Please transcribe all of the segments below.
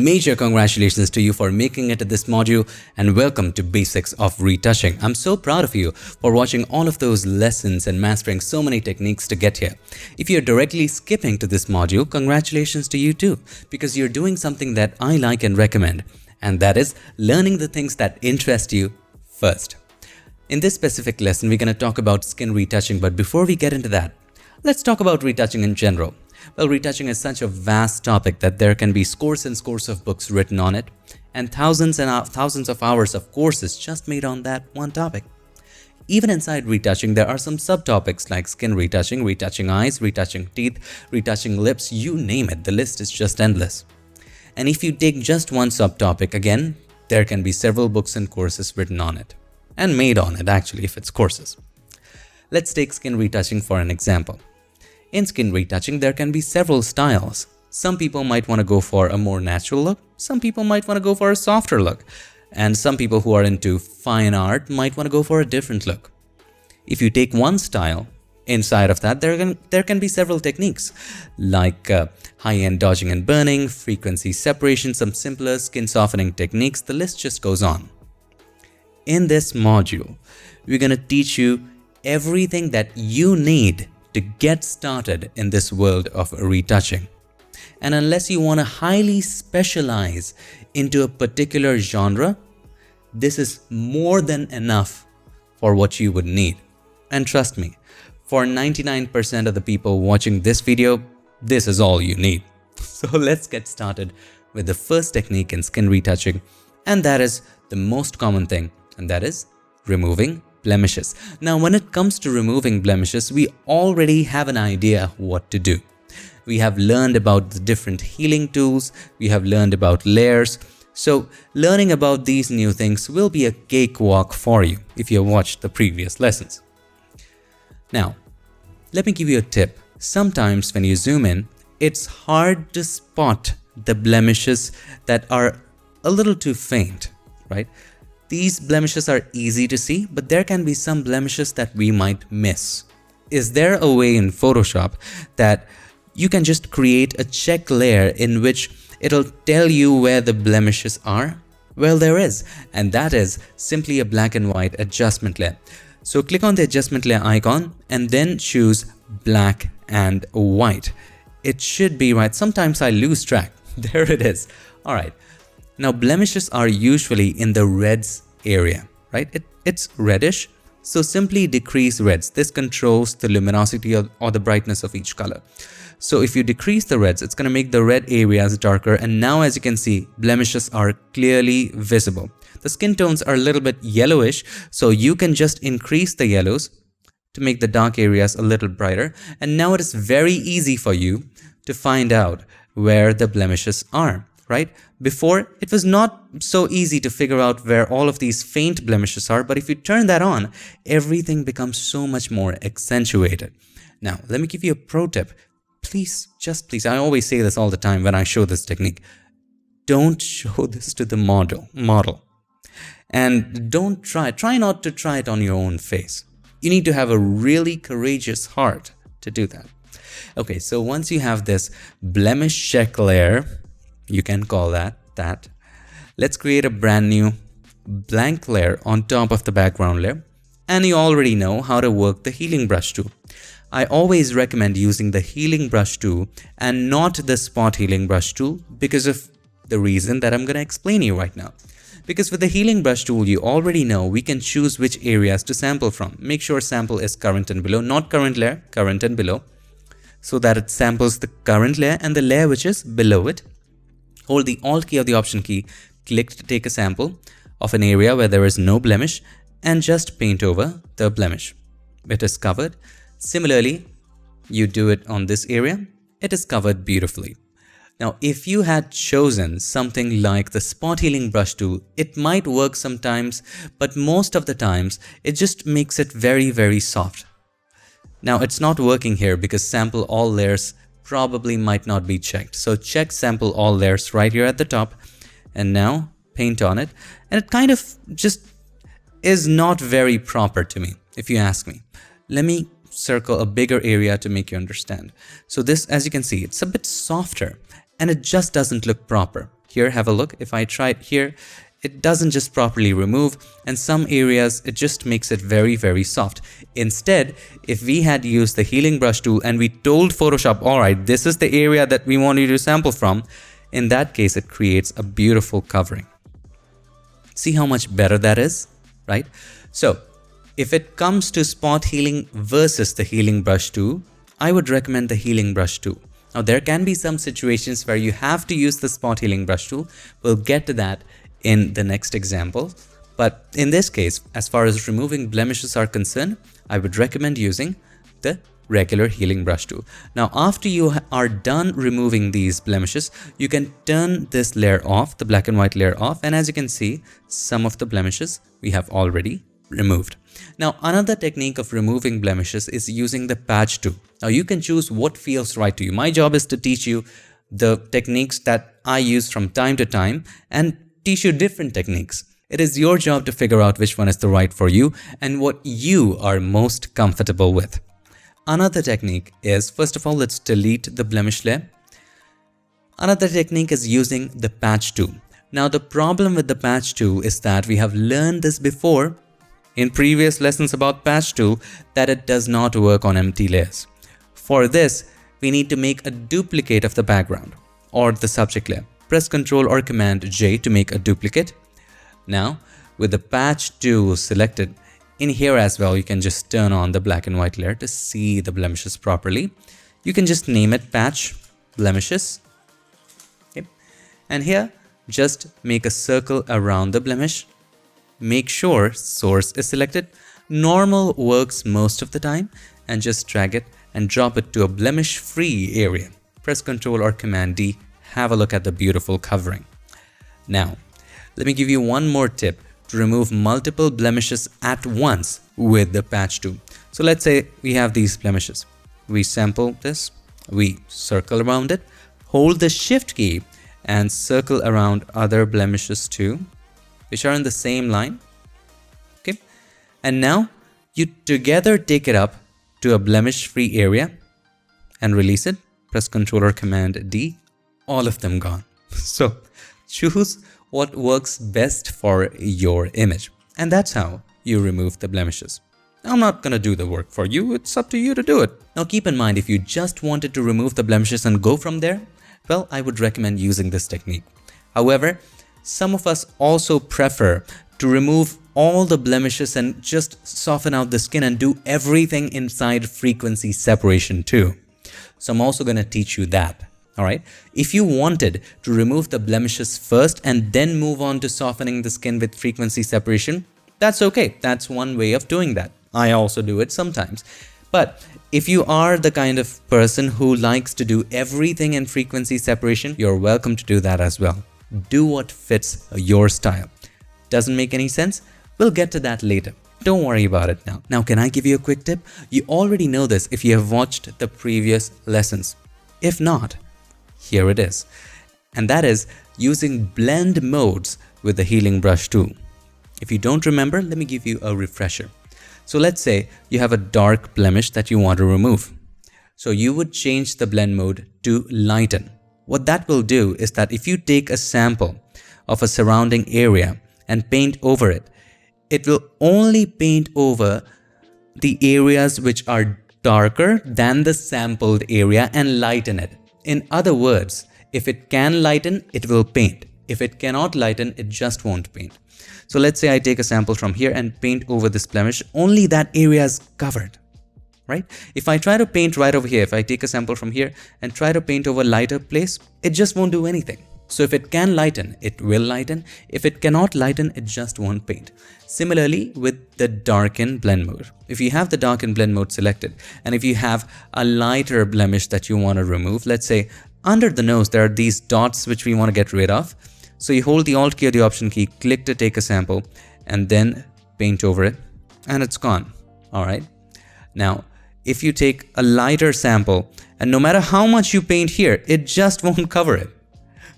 major congratulations to you for making it to this module and welcome to Basics of Retouching. I'm so proud of you for watching all of those lessons and mastering so many techniques to get here. If you're directly skipping to this module, congratulations to you too, because you're doing something that I like and recommend, and that is learning the things that interest you first. In this specific lesson, we're going to talk about skin retouching, but before we get into that, let's talk about retouching in general. Well, retouching is such a vast topic that there can be scores and scores of books written on it and thousands of hours of courses just made on that one topic. Even inside retouching, there are some subtopics like skin retouching, retouching eyes, retouching teeth, retouching lips, you name it. The list is just endless. And if you take just one subtopic, again, there can be several books and courses written on it and made on it actually if it's courses. Let's take skin retouching for an example. In skin retouching, there can be several styles. Some people might want to go for a more natural look. Some people might want to go for a softer look. And some people who are into fine art might want to go for a different look. If you take one style, inside of that, there can be several techniques like high-end dodging and burning, frequency separation, some simpler skin softening techniques. The list just goes on. In this module, we're going to teach you everything that you need to get started in this world of retouching. And unless you want to highly specialize into a particular genre, this is more than enough for what you would need. And trust me, for 99% of the people watching this video, this is all you need. So let's get started with the first technique in skin retouching, and that is the most common thing, and that is removing blemishes. Now, when it comes to removing blemishes, we already have an idea what to do. We have learned about the different healing tools. We have learned about layers. So learning about these new things will be a cakewalk for you if you watched the previous lessons. Now, let me give you a tip. Sometimes when you zoom in, it's hard to spot the blemishes that are a little too faint, right? These blemishes are easy to see, but there can be some blemishes that we might miss. Is there a way in Photoshop that you can just create a check layer in which it'll tell you where the blemishes are? Well, there is, and that is simply a black and white adjustment layer. So click on the adjustment layer icon and then choose black and white. It should be right. Sometimes I lose track. There it is. All right. Now, blemishes are usually in the reds area, right? It's reddish, so simply decrease reds. This controls the luminosity or the brightness of each color. So if you decrease the reds, it's going to make the red areas darker. And now, as you can see, blemishes are clearly visible. The skin tones are a little bit yellowish, so you can just increase the yellows to make the dark areas a little brighter. And now it is very easy for you to find out where the blemishes are. Right? Before, it was not so easy to figure out where all of these faint blemishes are, but if you turn that on, everything becomes so much more accentuated. Now, let me give you a pro tip. Please, just please, I always say this all the time when I show this technique. Don't show this to the model. And try not to try it on your own face. You need to have a really courageous heart to do that. Okay, so once you have this blemish check layer, you can call that. Let's create a brand new blank layer on top of the background layer. And you already know how to work the healing brush tool. I always recommend using the healing brush tool and not the spot healing brush tool because of the reason that I'm going to explain you right now. Because with the healing brush tool, you already know we can choose which areas to sample from. Make sure sample is current and below, not current layer, current and below, so that it samples the current layer and the layer which is below it. Hold the Alt key or the Option key, click to take a sample of an area where there is no blemish and just paint over the blemish. It is covered. Similarly, you do it on this area. It is covered beautifully. Now, if you had chosen something like the spot healing brush tool, it might work sometimes, but most of the times it just makes it very, very soft. Now, it's not working here because sample all layers probably might not be checked. So check sample all layers right here at the top and now paint on it. And it kind of just is not very proper to me, if you ask me. Let me circle a bigger area to make you understand. So this, as you can see, it's a bit softer and it just doesn't look proper. Here, have a look. If I try it here, it doesn't just properly remove, and some areas it just makes it very, very soft. Instead, if we had used the healing brush tool and we told Photoshop, all right, this is the area that we want you to sample from, in that case, it creates a beautiful covering. See how much better that is, right? So if it comes to spot healing versus the healing brush tool, I would recommend the healing brush tool. Now, there can be some situations where you have to use the spot healing brush tool. We'll get to that in the next example. But in this case, as far as removing blemishes are concerned, I would recommend using the regular healing brush tool. Now, after you are done removing these blemishes, you can turn this layer off, the black and white layer off. And as you can see, some of the blemishes we have already removed. Now, another technique of removing blemishes is using the patch tool. Now, you can choose what feels right to you. My job is to teach you the techniques that I use from time to time and teach you different techniques. It is your job to figure out which one is the right for you and what you are most comfortable with. Another technique is, first of all, let's delete the blemish layer. Another technique is using the patch tool. Now, the problem with the patch tool is that we have learned this before in previous lessons about patch tool, that it does not work on empty layers. For this, we need to make a duplicate of the background or the subject layer. Press Ctrl or Command J to make a duplicate. Now, with the patch tool selected, in here as well, you can just turn on the black and white layer to see the blemishes properly. You can just name it patch blemishes. Okay. And here, just make a circle around the blemish. Make sure source is selected. Normal works most of the time, and just drag it and drop it to a blemish-free area. Press Ctrl or Command D. Have a look at the beautiful covering. Now, let me give you one more tip to remove multiple blemishes at once with the patch tool. So let's say we have these blemishes. We sample this, we circle around it, hold the Shift key and circle around other blemishes too, which are in the same line. Okay. And now you together take it up to a blemish-free area and release it. Press Ctrl or Command D. All of them gone. So choose what works best for your image. And that's how you remove the blemishes. I'm not going to do the work for you. It's up to you to do it. Now keep in mind, if you just wanted to remove the blemishes and go from there, well, I would recommend using this technique. However, some of us also prefer to remove all the blemishes and just soften out the skin and do everything inside frequency separation too. So I'm also going to teach you that. Alright, if you wanted to remove the blemishes first and then move on to softening the skin with frequency separation, that's okay. That's one way of doing that. I also do it sometimes. But if you are the kind of person who likes to do everything in frequency separation, you're welcome to do that as well. Do what fits your style. Doesn't make any sense? We'll get to that later. Don't worry about it now. Now, can I give you a quick tip? You already know this if you have watched the previous lessons. If not, here it is. And that is using blend modes with the healing brush tool. If you don't remember, let me give you a refresher. So let's say you have a dark blemish that you want to remove. So you would change the blend mode to lighten. What that will do is that if you take a sample of a surrounding area and paint over it, it will only paint over the areas which are darker than the sampled area and lighten it. In other words, if it can lighten, it will paint. If it cannot lighten, it just won't paint. So let's say I take a sample from here and paint over this blemish, only that area is covered, right? If I try to paint right over here, if I take a sample from here and try to paint over lighter place, it just won't do anything. So if it can lighten, it will lighten. If it cannot lighten, it just won't paint. Similarly with the darken blend mode. If you have the darken blend mode selected, and if you have a lighter blemish that you want to remove, let's say under the nose, there are these dots which we want to get rid of. So you hold the Alt key or the Option key, click to take a sample, and then paint over it, and it's gone. All right. Now, if you take a lighter sample, and no matter how much you paint here, it just won't cover it.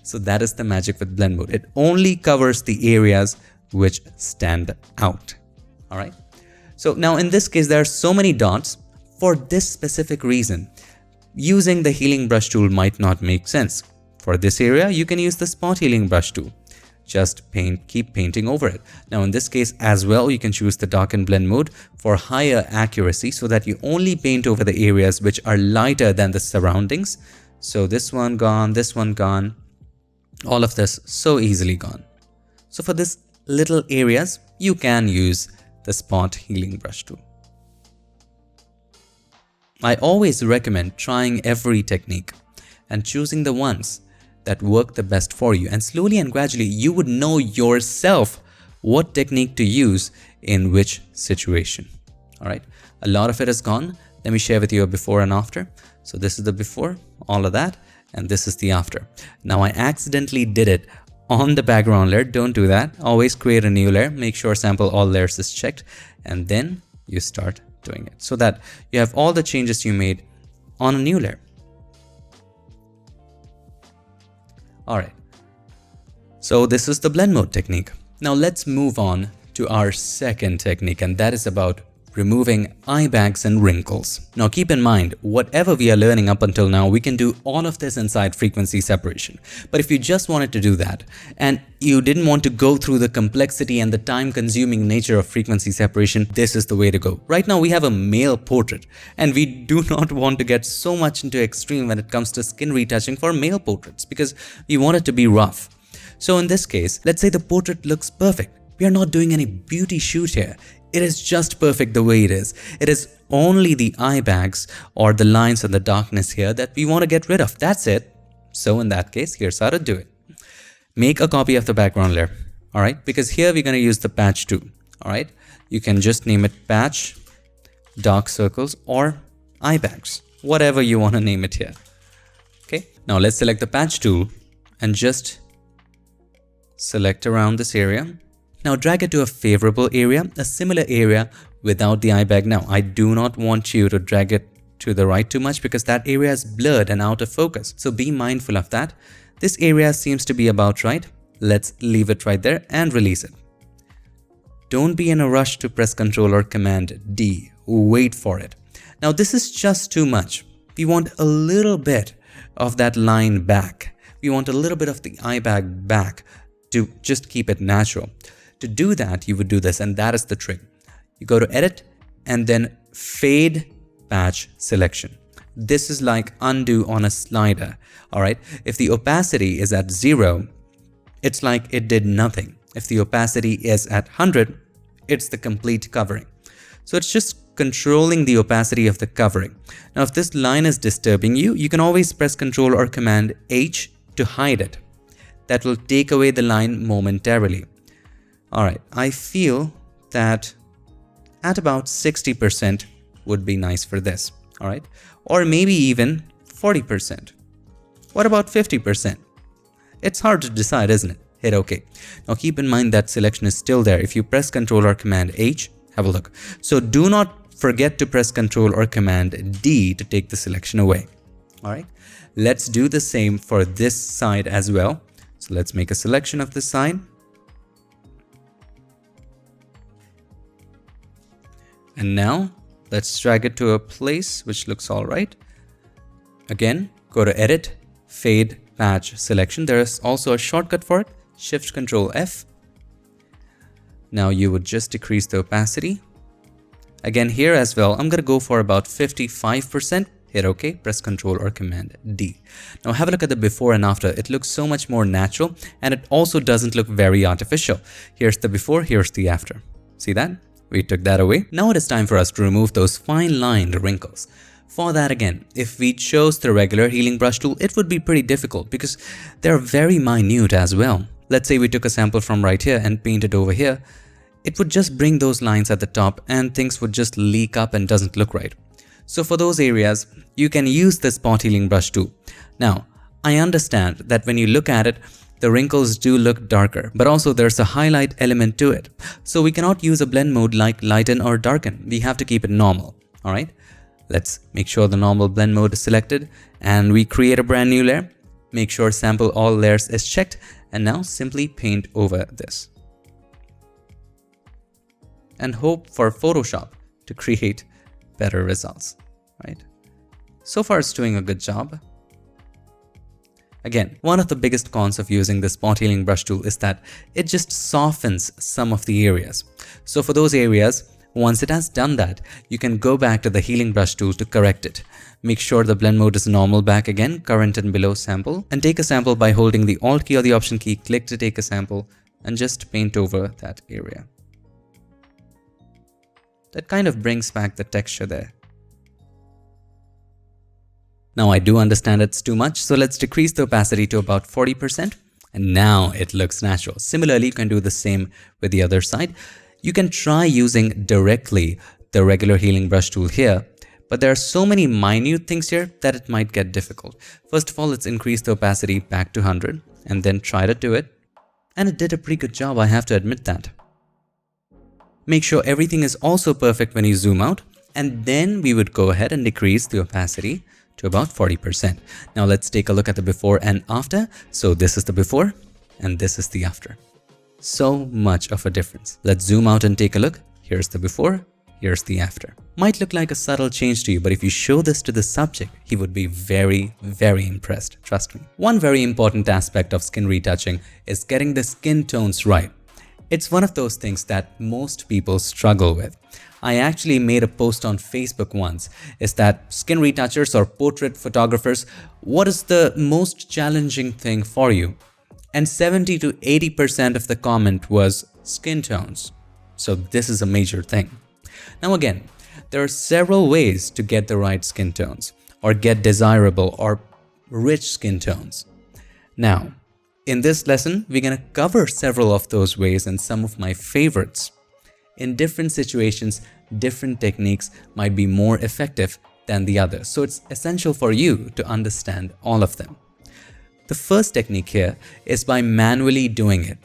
So that is the magic with blend mode. It only covers the areas which stand out. All right. So now in this case, there are so many dots. For this specific reason, using the healing brush tool might not make sense. For this area, you can use the spot healing brush tool. Just keep painting over it. Now in this case as well, you can choose the darken blend mode for higher accuracy so that you only paint over the areas which are lighter than the surroundings. So this one gone, all of this so easily gone. So for this little areas, you can use the spot healing brush tool. I always recommend trying every technique and choosing the ones that work the best for you, and slowly and gradually you would know yourself what technique to use in which situation. All right, a lot of it is gone. Let me share with you a before and after. So this is the before, all of that, and this is the after. Now I accidentally did it on the background layer. Don't do that. Always create a new layer. Make sure sample all layers is checked, and then you start doing it so that you have all the changes you made on a new layer. Alright, so this is the blend mode technique. Now let's move on to our second technique, and that is about removing eye bags and wrinkles. Now keep in mind, whatever we are learning up until now, we can do all of this inside frequency separation. But if you just wanted to do that and you didn't want to go through the complexity and the time-consuming nature of frequency separation, this is the way to go. Right now we have a male portrait and we do not want to get so much into extreme when it comes to skin retouching for male portraits because we want it to be rough. So in this case, let's say the portrait looks perfect. We are not doing any beauty shoot here. It is just perfect the way it is. It is only the eye bags or the lines and the darkness here that we want to get rid of. That's it. So in that case, here's how to do it. Make a copy of the background layer. All right, because here we're going to use the patch tool. All right, you can just name it patch, dark circles, or eye bags, whatever you want to name it here. Okay, now let's select the patch tool and just select around this area. Now drag it to a favorable area, a similar area without the eye bag. Now I do not want you to drag it to the right too much because that area is blurred and out of focus. So be mindful of that. This area seems to be about right. Let's leave it right there and release it. Don't be in a rush to press Ctrl or Command D. Wait for it. Now this is just too much. We want a little bit of that line back. We want a little bit of the eye bag back to just keep it natural. To do that, you would do this, and that is the trick. You go to Edit and then Fade Patch Selection. This is like undo on a slider. All right. If the opacity is at 0, it's like it did nothing. If the opacity is at 100, it's the complete covering. So it's just controlling the opacity of the covering. Now, if this line is disturbing you, you can always press Ctrl or Command H to hide it. That will take away the line momentarily. All right, I feel that at about 60% would be nice for this. All right, or maybe even 40%. What about 50%? It's hard to decide, isn't it? Hit OK. Now keep in mind that selection is still there. If you press Ctrl or Command H, have a look. So do not forget to press Ctrl or Command D to take the selection away. All right, let's do the same for this side as well. So let's make a selection of this side. And now let's drag it to a place which looks all right. Again, go to Edit, Fade, Patch, Selection. There is also a shortcut for it, Shift Control F. Now you would just decrease the opacity. Again, here as well, I'm going to go for about 55%. Hit OK, press Ctrl or Command D. Now have a look at the before and after. It looks so much more natural and it also doesn't look very artificial. Here's the before, here's the after. See that? We took that away. Now it is time for us to remove those fine lined wrinkles. For that again, if we chose the regular healing brush tool, it would be pretty difficult because they're very minute as well. Let's say we took a sample from right here and painted over here. It would just bring those lines at the top and things would just leak up and doesn't look right. So for those areas, you can use the spot healing brush tool. Now, I understand that when you look at it, the wrinkles do look darker, but also there's a highlight element to it. So we cannot use a blend mode like lighten or darken. We have to keep it normal. All right, let's make sure the normal blend mode is selected and we create a brand new layer. Make sure sample all layers is checked and now simply paint over this. And hope for Photoshop to create better results, right? So far it's doing a good job. Again, one of the biggest cons of using the spot healing brush tool is that it just softens some of the areas. So for those areas, once it has done that, you can go back to the healing brush tool to correct it. Make sure the blend mode is normal back again, current and below sample, and take a sample by holding the Alt key or the Option key, click to take a sample, and just paint over that area. That kind of brings back the texture there. Now I do understand it's too much, so let's decrease the opacity to about 40%, and now it looks natural. Similarly, you can do the same with the other side. You can try using directly the regular healing brush tool here, but there are so many minute things here that it might get difficult. First of all, let's increase the opacity back to 100 and then try to do it. And it did a pretty good job, I have to admit that. Make sure everything is also perfect when you zoom out, and then we would go ahead and decrease the opacity to about 40%. Now let's take a look at the before and after. So this is the before and this is the after. So much of a difference. Let's zoom out and take a look. Here's the before, here's the after. Might look like a subtle change to you, but if you show this to the subject, he would be very, very impressed. Trust me. One very important aspect of skin retouching is getting the skin tones right. It's one of those things that most people struggle with. I actually made a post on Facebook once, is that skin retouchers or portrait photographers, what is the most challenging thing for you? And 70 to 80% of the comment was skin tones. So this is a major thing. Now again, there are several ways to get the right skin tones or get desirable or rich skin tones. Now, in this lesson, we're going to cover several of those ways and some of my favorites. In different situations, different techniques might be more effective than the other. So it's essential for you to understand all of them. The first technique here is by manually doing it.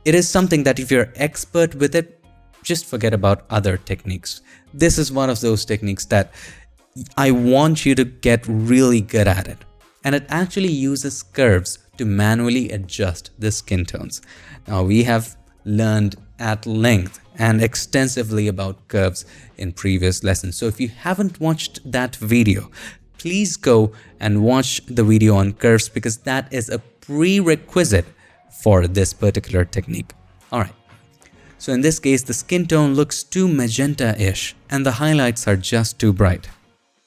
It is something that if you're expert with it, just forget about other techniques. This is one of those techniques that I want you to get really good at it. And it actually uses curves to manually adjust the skin tones. Now we have learned at length and extensively about curves in previous lessons. So if you haven't watched that video, please go and watch the video on curves because that is a prerequisite for this particular technique. Alright, so in this case, the skin tone looks too magenta-ish and the highlights are just too bright.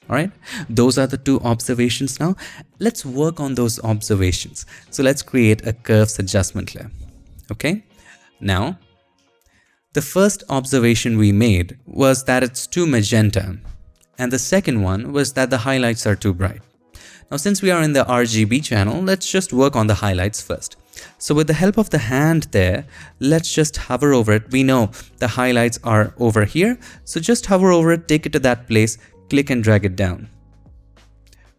Alright, those are the two observations now. Let's work on those observations. So let's create a curves adjustment layer. Okay, now the first observation we made was that it's too magenta. And the second one was that the highlights are too bright. Now, since we are in the RGB channel, let's just work on the highlights first. So with the help of the hand there, let's just hover over it. We know the highlights are over here. So just hover over it, take it to that place, click and drag it down.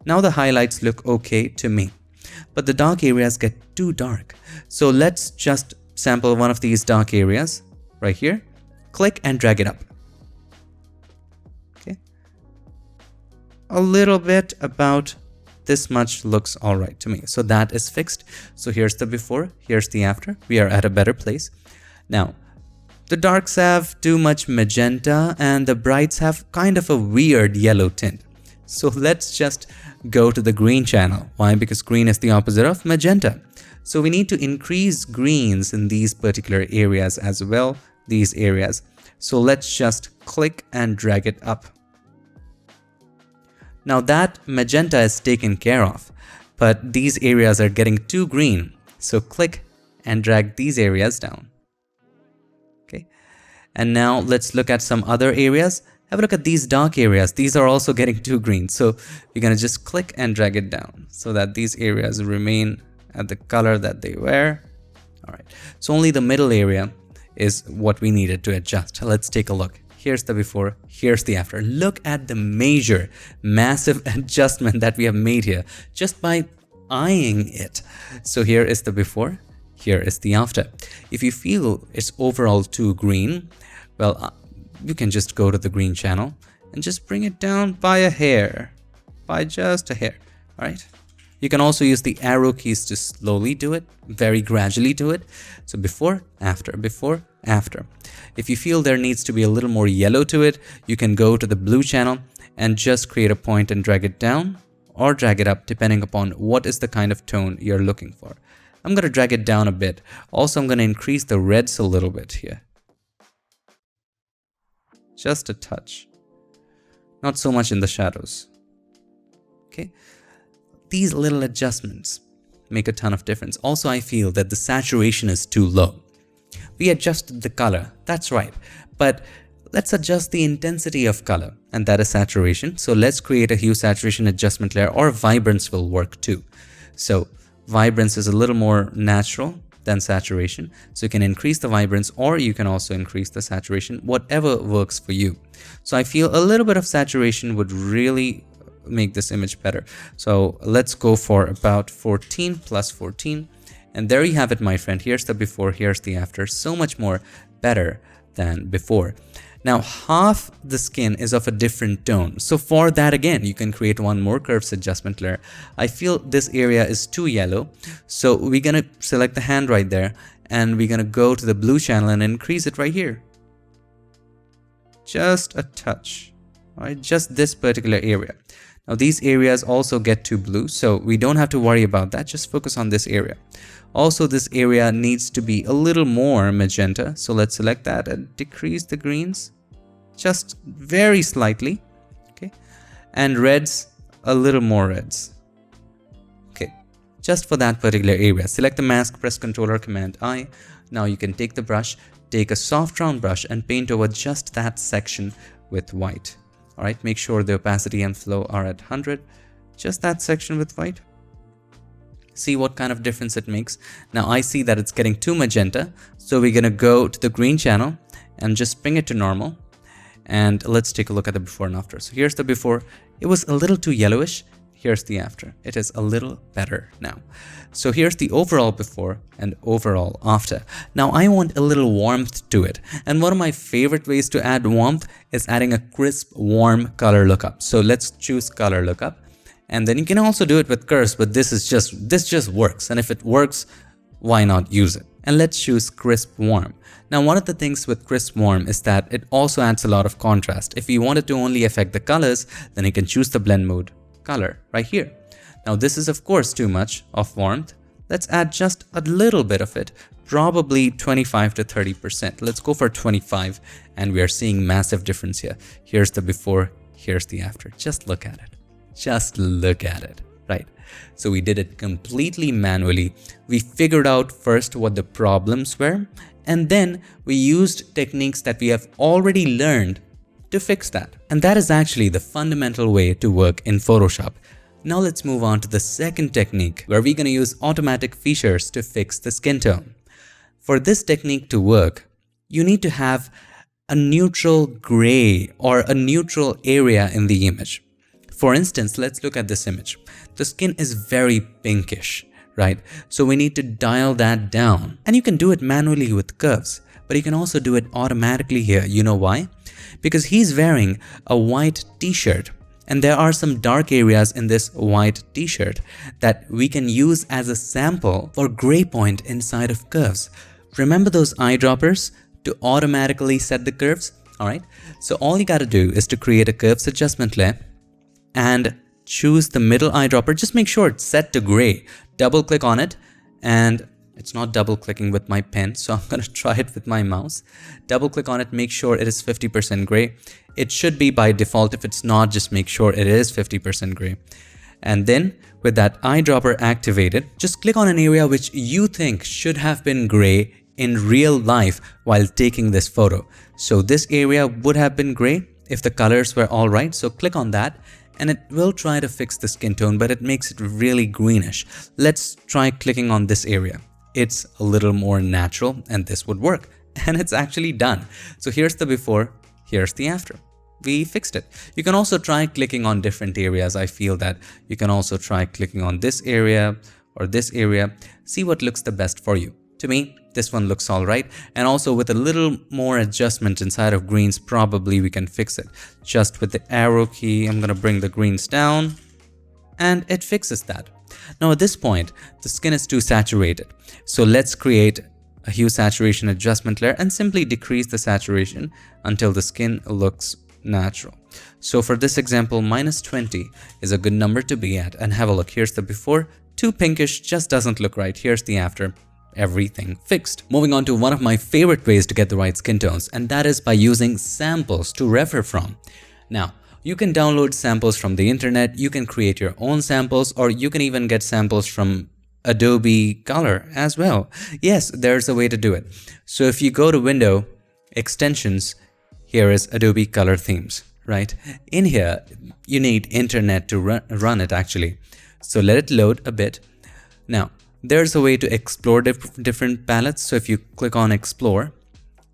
Now the highlights look okay to me, but the dark areas get too dark. So let's just sample one of these dark areas right here, click and drag it up. A little bit about this much looks all right to me. So that is fixed. So here's the before, here's the after. We are at a better place. Now, the darks have too much magenta and the brights have kind of a weird yellow tint. So let's just go to the green channel. Why? Because green is the opposite of magenta. So we need to increase greens in these particular areas as well, these areas. So let's just click and drag it up. Now that magenta is taken care of, but these areas are getting too green. So click and drag these areas down. Okay. And now let's look at some other areas. Have a look at these dark areas. These are also getting too green. So you're going to just click and drag it down so that these areas remain at the color that they were. All right. So only the middle area is what we needed to adjust. Let's take a look. Here's the before, here's the after. Look at the major, massive adjustment that we have made here just by eyeing it. So here is the before, here is the after. If you feel it's overall too green, well, you can just go to the green channel and just bring it down by a hair, by just a hair, all right? You can also use the arrow keys to slowly do it, very gradually do it. So before, after, before, after. If you feel there needs to be a little more yellow to it, you can go to the blue channel and just create a point and drag it down or drag it up depending upon what is the kind of tone you're looking for. I'm going to drag it down a bit. Also, I'm going to increase the reds a little bit here. Just a touch. Not so much in the shadows. Okay. These little adjustments make a ton of difference. Also, I feel that the saturation is too low. We adjusted the color, that's right, but let's adjust the intensity of color, and that is saturation. So let's create a hue saturation adjustment layer, or vibrance will work too. So vibrance is a little more natural than saturation. So you can increase the vibrance, or you can also increase the saturation, whatever works for you. So I feel a little bit of saturation would really make this image better. So let's go for about 14 plus 14. And there you have it, my friend. Here's the before, here's the after. So much more better than before. Now, half the skin is of a different tone. So for that, again, you can create one more curves adjustment layer. I feel this area is too yellow. So we're going to select the hand right there, and we're going to go to the blue channel and increase it right here. Just a touch, all right? Just this particular area. Now, these areas also get too blue, so we don't have to worry about that. Just focus on this area. Also, this area needs to be a little more magenta. So let's select that and decrease the greens just very slightly. Okay. And reds, a little more reds. Okay. Just for that particular area. Select the mask, press Ctrl or Command I. Now you can take the brush, take a soft round brush and paint over just that section with white. All right. Make sure the opacity and flow are at 100. Just that section with white. See what kind of difference it makes. Now I see that it's getting too magenta. So we're going to go to the green channel and just bring it to normal. And let's take a look at the before and after. So here's the before. It was a little too yellowish. Here's the after. It is a little better now. So here's the overall before and overall after. Now I want a little warmth to it. And one of my favorite ways to add warmth is adding a crisp, warm color lookup. So let's choose color lookup. And then you can also do it with curves, but this just works. And if it works, why not use it? And let's choose crisp warm. Now, one of the things with crisp warm is that it also adds a lot of contrast. If you wanted to only affect the colors, then you can choose the blend mode color right here. Now, this is of course too much of warmth. Let's add just a little bit of it, probably 25 to 30%. Let's go for 25, and we are seeing massive difference here. Here's the before, here's the after. Just look at it. Just look at it, right? So we did it completely manually. We figured out first what the problems were, and then we used techniques that we have already learned to fix that. And that is actually the fundamental way to work in Photoshop. Now let's move on to the second technique, where we're going to use automatic features to fix the skin tone. For this technique to work, you need to have a neutral gray or a neutral area in the image. For instance, let's look at this image. The skin is very pinkish, right? So we need to dial that down. And you can do it manually with curves, but you can also do it automatically here. You know why? Because he's wearing a white t-shirt, and there are some dark areas in this white t-shirt that we can use as a sample for gray point inside of curves. Remember those eyedroppers to automatically set the curves? All right. So all you got to do is to create a curves adjustment layer and choose the middle eyedropper. Just make sure it's set to gray. Double click on it, and it's not double clicking with my pen, so I'm going to try it with my mouse. Double click on it, make sure it is 50% gray. It should be by default. If it's not, just make sure it is 50% gray. And then with that eyedropper activated, just click on an area which you think should have been gray in real life while taking this photo. So this area would have been gray if the colors were all right. So click on that, and it will try to fix the skin tone, but it makes it really greenish. Let's try clicking on this area. It's a little more natural, and this would work. And it's actually done. So here's the before, here's the after. We fixed it. You can also try clicking on different areas. I feel that you can also try clicking on this area or this area. See what looks the best for you. To me, this one looks all right. And also with a little more adjustment inside of greens, probably we can fix it. Just with the arrow key, I'm going to bring the greens down, and it fixes that. Now at this point, the skin is too saturated. So let's create a hue saturation adjustment layer and simply decrease the saturation until the skin looks natural. So for this example, -20 is a good number to be at. And have a look. Here's the before. Too pinkish, just doesn't look right. Here's the after. Everything fixed. Moving on to one of my favorite ways to get the right skin tones, and that is by using samples to refer from. Now, you can download samples from the internet, you can create your own samples, or you can even get samples from Adobe Color as well. Yes, there's a way to do it. So if you go to Window, Extensions, here is Adobe Color Themes, right? In here, you need internet to run it actually. So let it load a bit. Now, there's a way to explore different palettes. So if you click on Explore,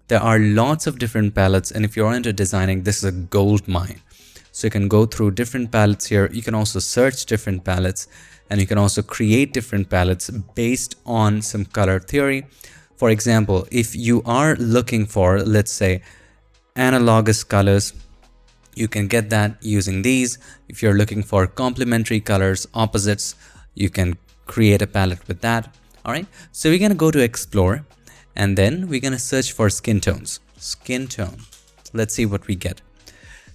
there are lots of different palettes, and if you're into designing, this is a gold mine. So you can go through different palettes here. You can also search different palettes, and you can also create different palettes based on some color theory. For example, if you are looking for, let's say, analogous colors, you can get that using these. If you're looking for complementary colors, opposites, you can create a palette with that. All right, so we're going to go to Explore, and then we're going to search for skin tones. Skin tone. Let's see what we get.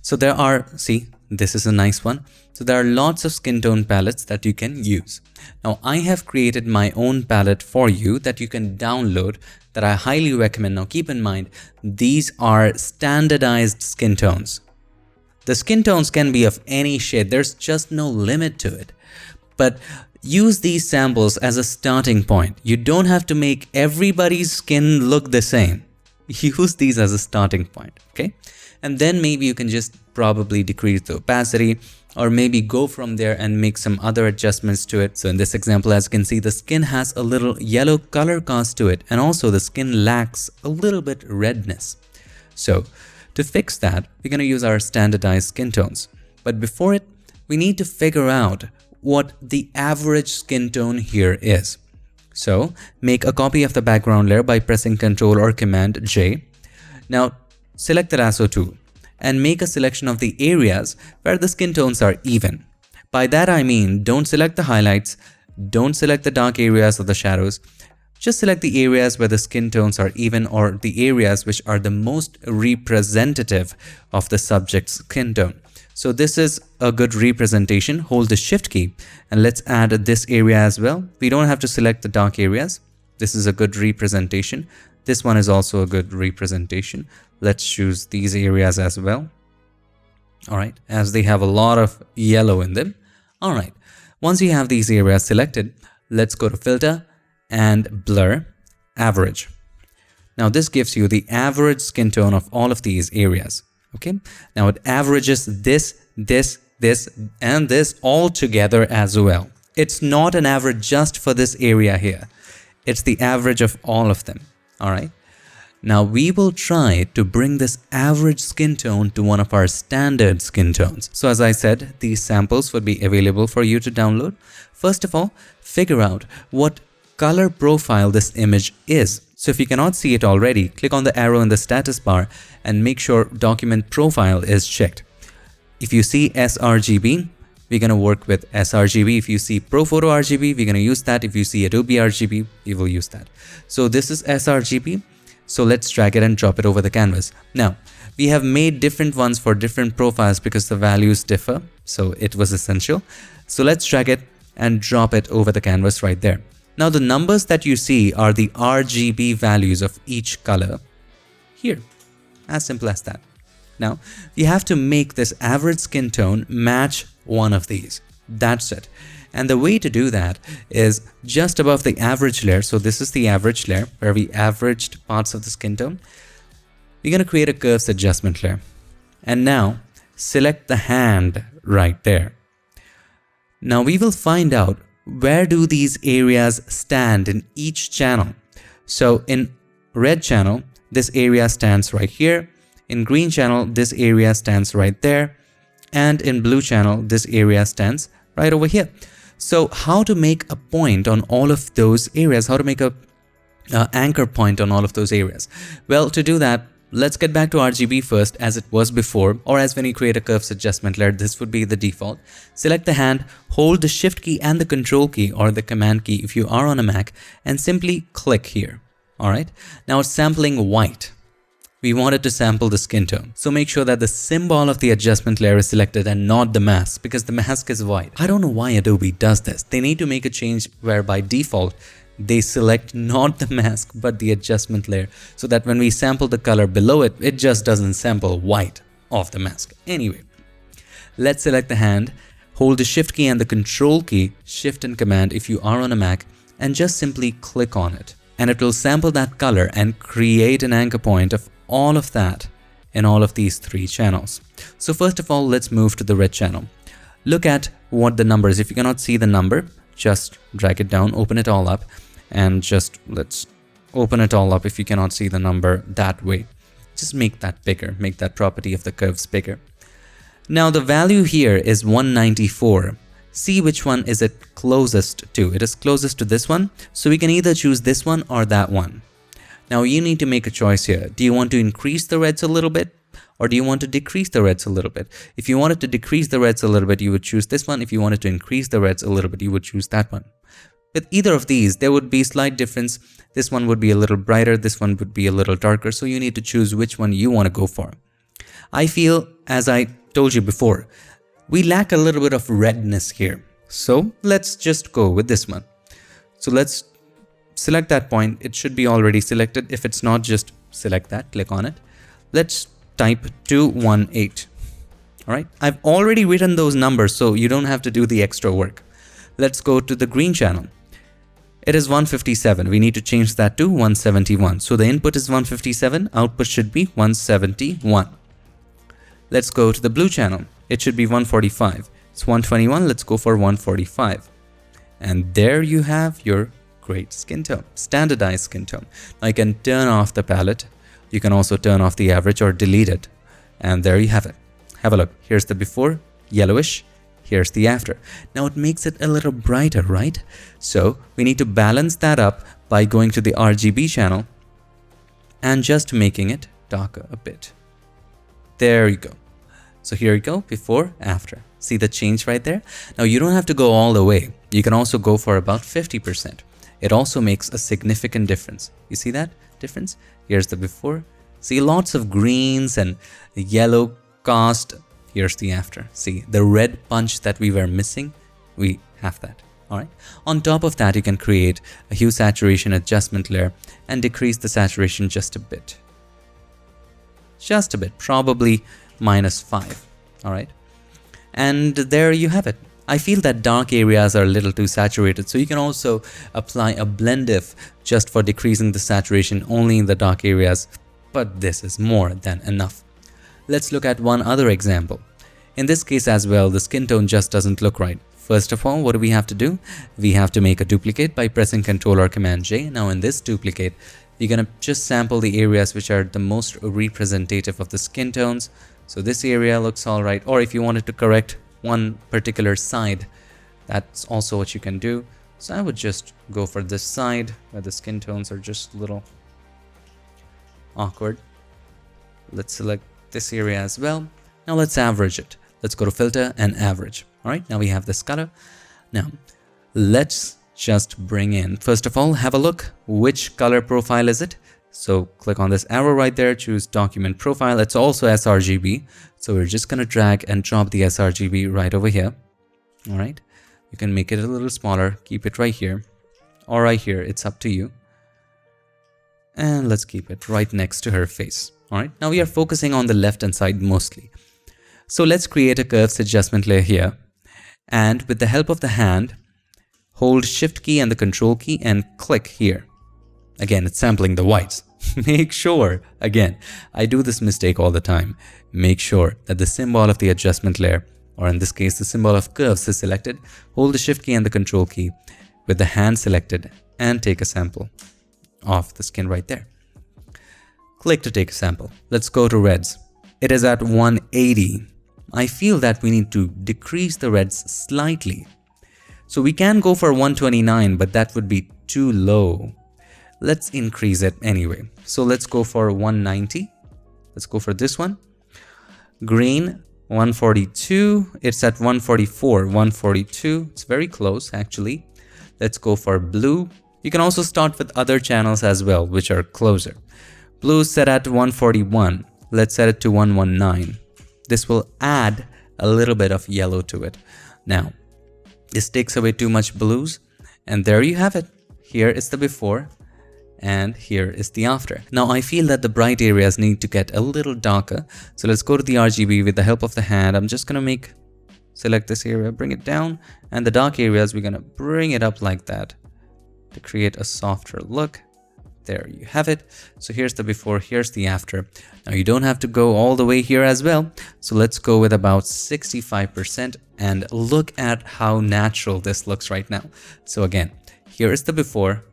So there are, see, this is a nice one. So there are lots of skin tone palettes that you can use. Now I have created my own palette for you that you can download, that I highly recommend. Now keep in mind, these are standardized skin tones. The skin tones can be of any shade. There's just no limit to it. But use these samples as a starting point. You don't have to make everybody's skin look the same. Use these as a starting point, okay? And then maybe you can just probably decrease the opacity, or maybe go from there and make some other adjustments to it. So in this example, as you can see, the skin has a little yellow color cast to it, and also the skin lacks a little bit redness. So to fix that, we're going to use our standardized skin tones. But before it, we need to figure out what the average skin tone here is. So make a copy of the background layer by pressing Ctrl or Command J. Now select the lasso tool and make a selection of the areas where the skin tones are even. By that I mean, don't select the highlights, don't select the dark areas or the shadows. Just select the areas where the skin tones are even, or the areas which are the most representative of the subject's skin tone. So this is a good representation. Hold the Shift key and let's add this area as well. We don't have to select the dark areas. This is a good representation. This one is also a good representation. Let's choose these areas as well. All right, as they have a lot of yellow in them. All right, once you have these areas selected, let's go to Filter and Blur, Average. Now this gives you the average skin tone of all of these areas. Okay, now it averages this, and this all together as well. It's not an average just for this area here. It's the average of all of them. All right. Now we will try to bring this average skin tone to one of our standard skin tones. So as I said, these samples would be available for you to download. First of all, figure out what color profile this image is. So if you cannot see it already, click on the arrow in the status bar and make sure document profile is checked. If you see sRGB, we're going to work with sRGB. If you see ProPhoto RGB, we're going to use that. If you see Adobe RGB, we will use that. So this is sRGB. So let's drag it and drop it over the canvas. Now, we have made different ones for different profiles because the values differ. So it was essential. So let's drag it and drop it over the canvas right there. Now the numbers that you see are the RGB values of each color here. As simple as that. Now, you have to make this average skin tone match one of these. That's it. And the way to do that is just above the average layer. So this is the average layer where we averaged parts of the skin tone. We're going to create a curves adjustment layer. And now select the hand right there. Now we will find out where do these areas stand in each channel. So in red channel, this area stands right here. In green channel, this area stands right there. And in blue channel, this area stands right over here. So how to make a point on all of those areas? How to make a anchor point on all of those areas? Well, to do that, let's get back to RGB first as it was before, or as when you create a curves adjustment layer, this would be the default. Select the hand, hold the Shift key and the Control key or the Command key if you are on a Mac, and simply click here. All right. Now it's sampling white. we wanted to sample the skin tone. So make sure that the symbol of the adjustment layer is selected and not the mask, because the mask is white. I don't know why Adobe does this. They need to make a change where by default, they select not the mask but the adjustment layer, so that when we sample the color below it, it just doesn't sample white of the mask. Anyway, let's select the hand, hold the Shift key and the Control key, Shift and Command if you are on a Mac, and just simply click on it. And it will sample that color and create an anchor point of all of that in all of these 3 channels. So first of all, let's move to the red channel. Look at what the number is. If you cannot see the number, just drag it down, open it all up, and just let's open it all up if you cannot see the number that way. Just make that bigger, make that property of the curves bigger. Now the value here is 194. See which one is it closest to. It is closest to this one, so we can either choose this one or that one. Now you need to make a choice here. Do you want to increase the reds a little bit, or do you want to decrease the reds a little bit? If you wanted to decrease the reds a little bit, you would choose this one. If you wanted to increase the reds a little bit, you would choose that one. With either of these, there would be slight difference. This one would be a little brighter, this one would be a little darker, so you need to choose which one you want to go for. I feel, as I told you before, we lack a little bit of redness here. So let's just go with this one. So let's select that point. It should be already selected. If it's not, just select that, click on it. Let's type 218. All right, I've already written those numbers, so you don't have to do the extra work. Let's go to the green channel. It is 157. We need to change that to 171. So the input is 157, output should be 171. Let's go to the blue channel. It should be 145. It's 121. Let's go for 145. And there you have your great skin tone, standardized skin tone. Now you can turn off the palette. You can also turn off the average or delete it. And there you have it. Have a look. Here's the before, yellowish. Here's the after. Now it makes it a little brighter, right? So we need to balance that up by going to the RGB channel and just making it darker a bit. There you go. So here you go, before, after. See the change right there? Now you don't have to go all the way. You can also go for about 50%. It also makes a significant difference. You see that difference? Here's the before. See lots of greens and yellow cast. Here's the after. See the red punch that we were missing? We have that. All right. On top of that, you can create a hue saturation adjustment layer and decrease the saturation just a bit. Just a bit, probably -5. All right. And there you have it. I feel that dark areas are a little too saturated, so you can also apply a blend if just for decreasing the saturation only in the dark areas, but this is more than enough. Let's look at one other example. In this case as well, the skin tone just doesn't look right. First of all, what do we have to do? We have to make a duplicate by pressing Ctrl or Command J. Now in this duplicate, we're gonna just sample the areas which are the most representative of the skin tones. So this area looks all right, or if you wanted to correct one particular side, that's also what you can do. So I would just go for this side where the skin tones are just a little awkward. Let's select this area as well. Now let's average it. Let's go to filter and average. All right, now we have this color. Now let's just bring in, first of all, have a look. Which color profile is it? So click on this arrow right there, choose document profile. It's also sRGB. So we're just gonna drag and drop the sRGB right over here. All right, you can make it a little smaller, keep it right here or right here. It's up to you. And let's keep it right next to her face. All right, now we are focusing on the left hand side mostly. So let's create a curves adjustment layer here. And with the help of the hand, hold Shift key and the Control key and click here. Again, it's sampling the whites. Make sure, again, I do this mistake all the time. Make sure that the symbol of the adjustment layer, or in this case, the symbol of curves is selected. Hold the Shift key and the Control key with the hand selected and take a sample of the skin right there. Click to take a sample. Let's go to reds. It is at 180. I feel that we need to decrease the reds slightly. So we can go for 129, but that would be too low. Let's increase it anyway. So let's go for 190. Let's go for this one. Green, 142. It's at 144, 142. It's very close actually. Let's go for blue. You can also start with other channels as well, which are closer. Blue set at 141. Let's set it to 119. This will add a little bit of yellow to it. Now, this takes away too much blues, and there you have it. Here is the before, and here is the after. Now, I feel that the bright areas need to get a little darker. So let's go to the RGB with the help of the hand. I'm just gonna select this area, bring it down, and the dark areas, we're gonna bring it up like that to create a softer look. There you have it. So here's the before, here's the after. Now you don't have to go all the way here as well. So let's go with about 65% and look at how natural this looks right now. So again, here is the before,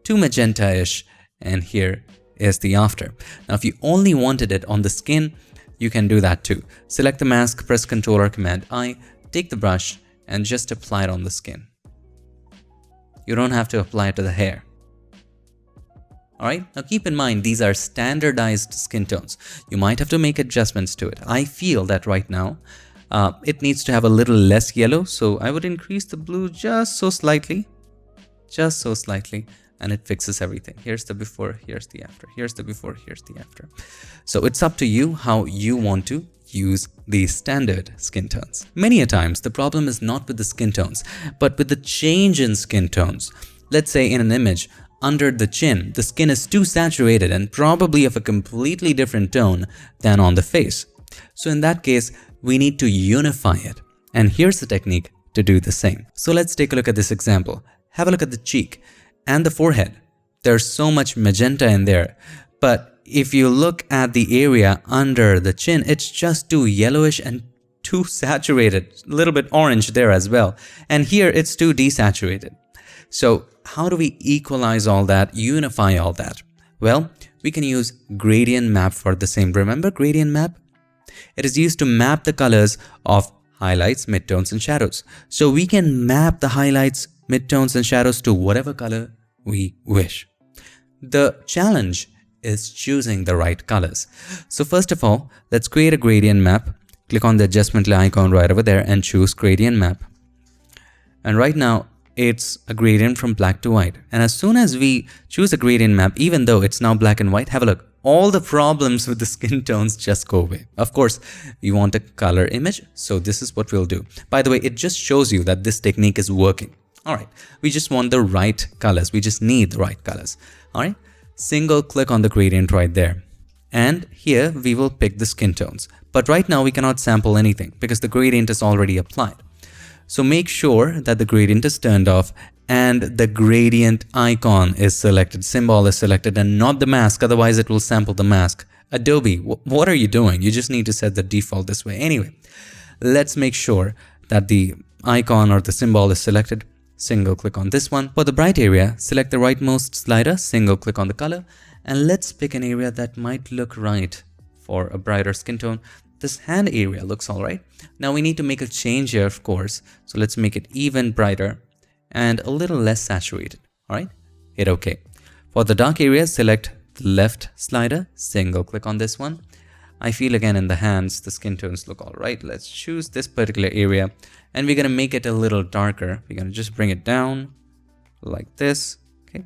too magenta-ish, and here is the after. Now if you only wanted it on the skin, you can do that too. Select the mask, press Ctrl or Command I, take the brush and just apply it on the skin. You don't have to apply it to the hair. Alright, now keep in mind these are standardized skin tones. You might have to make adjustments to it. I feel that right now it needs to have a little less yellow, so I would increase the blue just so slightly, and it fixes everything. Here's the before, here's the after, here's the before, here's the after. So it's up to you how you want to use these standard skin tones. Many a times the problem is not with the skin tones, but with the change in skin tones. Let's say in an image, under the chin, the skin is too saturated and probably of a completely different tone than on the face. So in that case, we need to unify it. And here's the technique to do the same. So let's take a look at this example. Have a look at the cheek and the forehead. There's so much magenta in there. But if you look at the area under the chin, it's just too yellowish and too saturated. A little bit orange there as well. And here it's too desaturated. So how do we equalize all that, unify all that? Well, we can use gradient map for the same. Remember gradient map? It is used to map the colors of highlights, midtones, and shadows. So we can map the highlights, midtones, and shadows to whatever color we wish. The challenge is choosing the right colors. So first of all, let's create a gradient map. Click on the adjustment layer icon right over there and choose gradient map. And right now, it's a gradient from black to white. And as soon as we choose a gradient map, even though it's now black and white, have a look. All the problems with the skin tones just go away. Of course, we want a color image, so this is what we'll do. By the way, it just shows you that this technique is working. All right, we just want the right colors. We just need the right colors. All right, single click on the gradient right there. And here we will pick the skin tones. But right now we cannot sample anything because the gradient is already applied. So make sure that the gradient is turned off and the gradient icon is selected, symbol is selected, and not the mask, otherwise it will sample the mask. Adobe, what are you doing? You just need to set the default this way. Anyway, let's make sure that the icon or the symbol is selected. Single click on this one. For the bright area, select the rightmost slider, single click on the color, and let's pick an area that might look right for a brighter skin tone. This hand area looks all right. Now we need to make a change here, of course. So let's make it even brighter and a little less saturated. All right, hit OK. For the dark area, select the left slider, single click on this one. I feel again in the hands, the skin tones look all right. Let's choose this particular area and we're going to make it a little darker. We're going to just bring it down like this. Okay.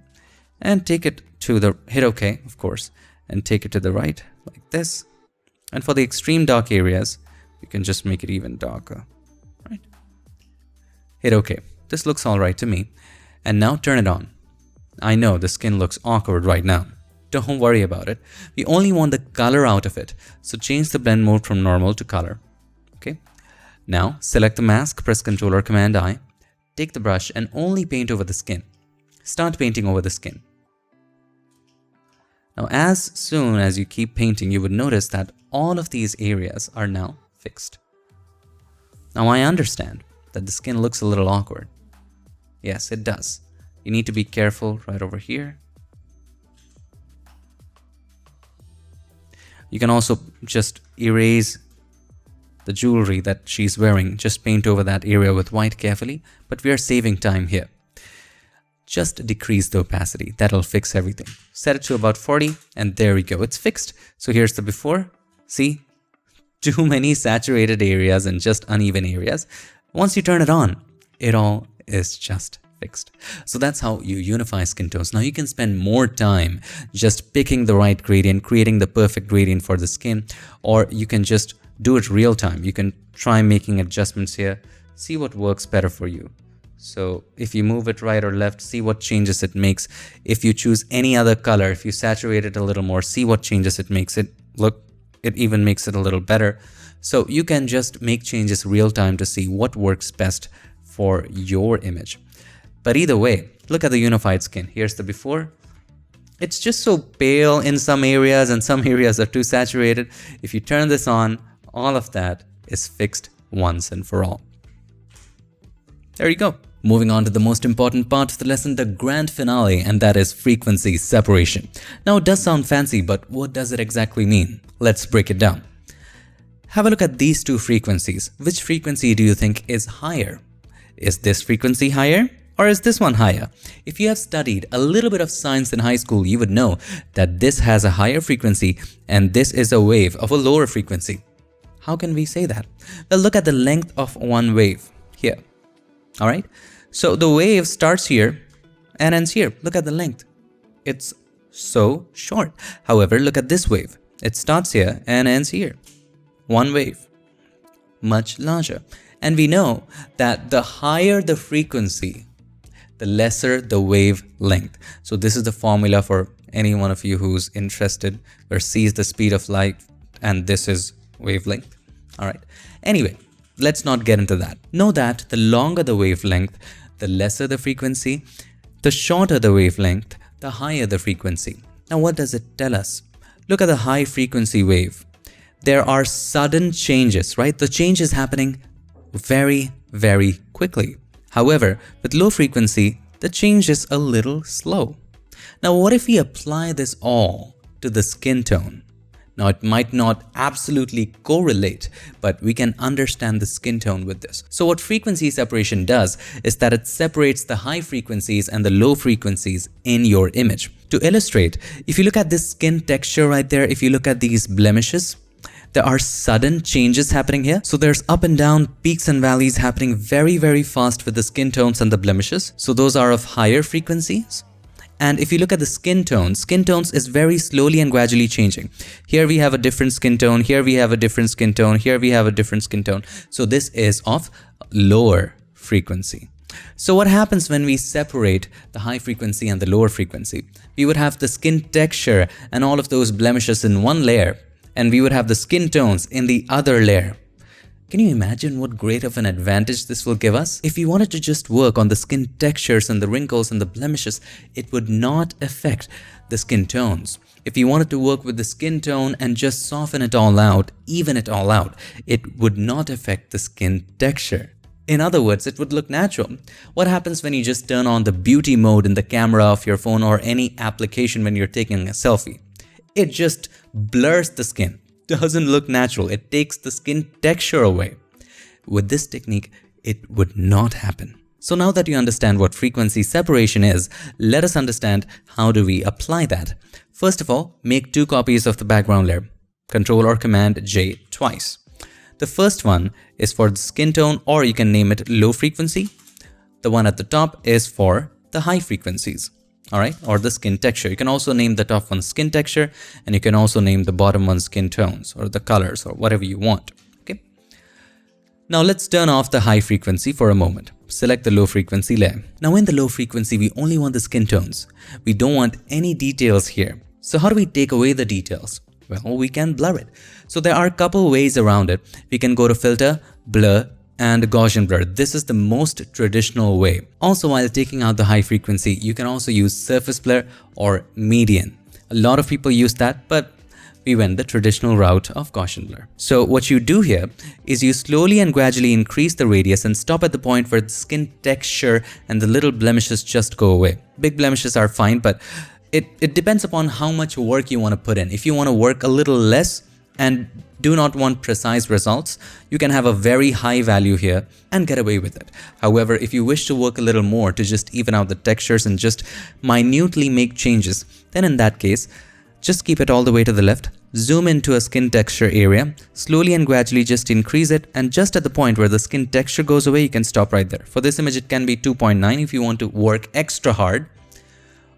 And take it to the, hit OK, of course, and take it to the right like this. And for the extreme dark areas, you can just make it even darker. Right? Hit OK. This looks all right to me. And now turn it on. I know the skin looks awkward right now. Don't worry about it. We only want the color out of it. So change the blend mode from normal to color. Okay. Now select the mask, press Ctrl or Command I. Take the brush and only paint over the skin. Start painting over the skin. Now, as soon as you keep painting, you would notice that all of these areas are now fixed. Now, I understand that the skin looks a little awkward. Yes, it does. You need to be careful right over here. You can also just erase the jewelry that she's wearing. Just paint over that area with white carefully, but we are saving time here. Just decrease the opacity. That'll fix everything. Set it to about 40 and there we go. It's fixed. So here's the before. See? Too many saturated areas and just uneven areas. Once you turn it on, it all is just fixed. So that's how you unify skin tones. Now you can spend more time just picking the right gradient, creating the perfect gradient for the skin, or you can just do it real time. You can try making adjustments here, see what works better for you. So if you move it right or left, see what changes it makes. If you choose any other color, if you saturate it a little more, see what changes it makes. It even makes it a little better. So you can just make changes real time to see what works best for your image. But either way, look at the unified skin. Here's the before. It's just so pale in some areas and some areas are too saturated. If you turn this on, all of that is fixed once and for all. There you go. Moving on to the most important part of the lesson, the grand finale, and that is frequency separation. Now it does sound fancy, but what does it exactly mean? Let's break it down. Have a look at these two frequencies. Which frequency do you think is higher? Is this frequency higher? Or is this one higher? If you have studied a little bit of science in high school, you would know that this has a higher frequency and this is a wave of a lower frequency. How can we say that? Well, look at the length of one wave here. Alright, so the wave starts here and ends here. Look at the length. It's so short. However, look at this wave. It starts here and ends here. One wave, much larger. And we know that the higher the frequency, the lesser the wave length. So this is the formula for any one of you who's interested or sees the speed of light, and this is wavelength. Alright, anyway. Let's not get into that. Know that the longer the wavelength, the lesser the frequency, the shorter the wavelength, the higher the frequency. Now what does it tell us? Look at the high frequency wave. There are sudden changes, right? The change is happening very, very quickly. However, with low frequency, the change is a little slow. Now what if we apply this all to the skin tone? Now, it might not absolutely correlate, but we can understand the skin tone with this. So what frequency separation does is that it separates the high frequencies and the low frequencies in your image. To illustrate, if you look at this skin texture right there, if you look at these blemishes, there are sudden changes happening here. So there's up and down, peaks and valleys happening very, very fast with the skin tones and the blemishes. So those are of higher frequencies. And if you look at the skin tones is very slowly and gradually changing. Here we have a different skin tone, here we have a different skin tone, here we have a different skin tone. So this is of lower frequency. So what happens when we separate the high frequency and the lower frequency? We would have the skin texture and all of those blemishes in one layer, and we would have the skin tones in the other layer. Can you imagine what great of an advantage this will give us? If we wanted to just work on the skin textures and the wrinkles and the blemishes, it would not affect the skin tones. If you wanted to work with the skin tone and just soften it all out, even it all out, it would not affect the skin texture. In other words, it would look natural. What happens when you just turn on the beauty mode in the camera of your phone or any application when you're taking a selfie? It just blurs the skin. Doesn't look natural. It takes the skin texture away. With this technique, it would not happen. So now that you understand what frequency separation is, let us understand how do we apply that. First of all, make 2 copies of the background layer. Control or Command J twice. The first one is for the skin tone, or you can name it low frequency. The one at the top is for the high frequencies. Alright, or the skin texture. You can also name the top one skin texture, and you can also name the bottom one skin tones or the colors or whatever you want. Okay. Now let's turn off the high frequency for a moment. Select the low frequency layer. Now in the low frequency, we only want the skin tones. We don't want any details here. So how do we take away the details? Well, we can blur it. So there are a couple ways around it. We can go to Filter, Blur, and Gaussian blur. This is the most traditional way. Also, while taking out the high frequency, you can also use surface blur or median. A lot of people use that, but we went the traditional route of Gaussian blur. So what you do here is you slowly and gradually increase the radius and stop at the point where the skin texture and the little blemishes just go away. Big blemishes are fine, but it depends upon how much work you want to put in. If you want to work a little less and do not want precise results, you can have a very high value here and get away with it. However, if you wish to work a little more to just even out the textures and just minutely make changes, then in that case, Just keep it all the way to the left. Zoom into a skin texture area. Slowly and gradually just increase it, and just at the point where the skin texture goes away, you can stop right there. For this image, it can be 2.9 if you want to work extra hard,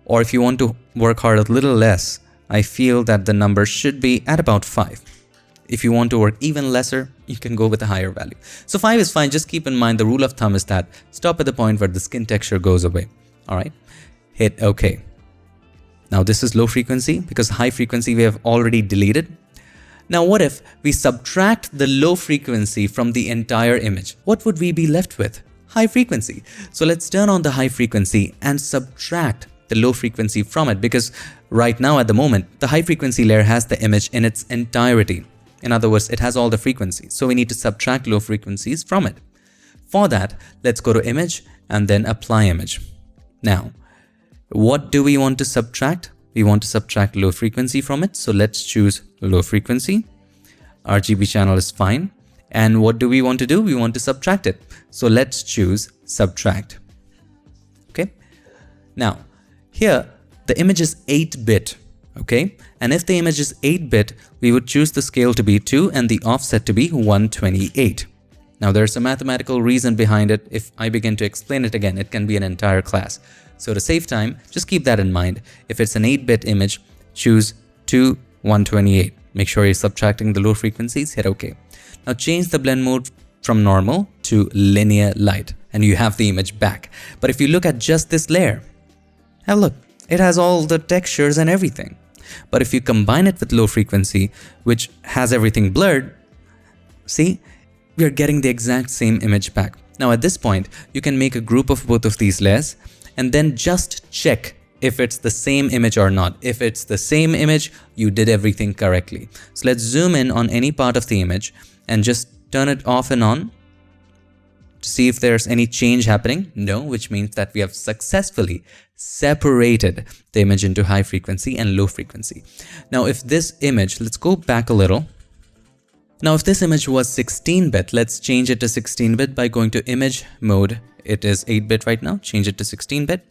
or if you want to work hard a little less, I feel that the number should be at about 5. If you want to work even lesser, you can go with a higher value. So 5 is fine. Just keep in mind the rule of thumb is that stop at the point where the skin texture goes away. All right, hit OK. Now this is low frequency because high frequency we have already deleted. Now what if we subtract the low frequency from the entire image? What would we be left with? High frequency. So let's turn on the high frequency and subtract the low frequency from it, because right now at the moment the high frequency layer has the image in its entirety. In other words, it has all the frequencies. So we need to subtract low frequencies from it. For that, let's go to image and then apply image. Now, what do we want to subtract? We want to subtract low frequency from it. So let's choose low frequency. RGB channel is fine. And what do we want to do? We want to subtract it. So let's choose subtract. Okay. Now, here the image is 8-bit. Okay. And if the image is 8-bit, we would choose the scale to be 2 and the offset to be 128. Now there's a mathematical reason behind it. If I begin to explain it again, it can be an entire class. So to save time, just keep that in mind. If it's an 8-bit image, choose 2, 128. Make sure you're subtracting the low frequencies, hit OK. Now change the blend mode from normal to linear light and you have the image back. But if you look at just this layer, have a look, it has all the textures and everything. But if you combine it with low frequency, which has everything blurred, see, we are getting the exact same image back. Now at this point, you can make a group of both of these layers and then just check if it's the same image or not. If it's the same image, you did everything correctly. So let's zoom in on any part of the image and just turn it off and on to see if there's any change happening. No, which means that we have successfully separated the image into high frequency and low frequency. Now if this image, let's go back a little. Now if this image was 16-bit, let's change it to 16-bit by going to image mode. It is 8-bit right now, change it to 16-bit.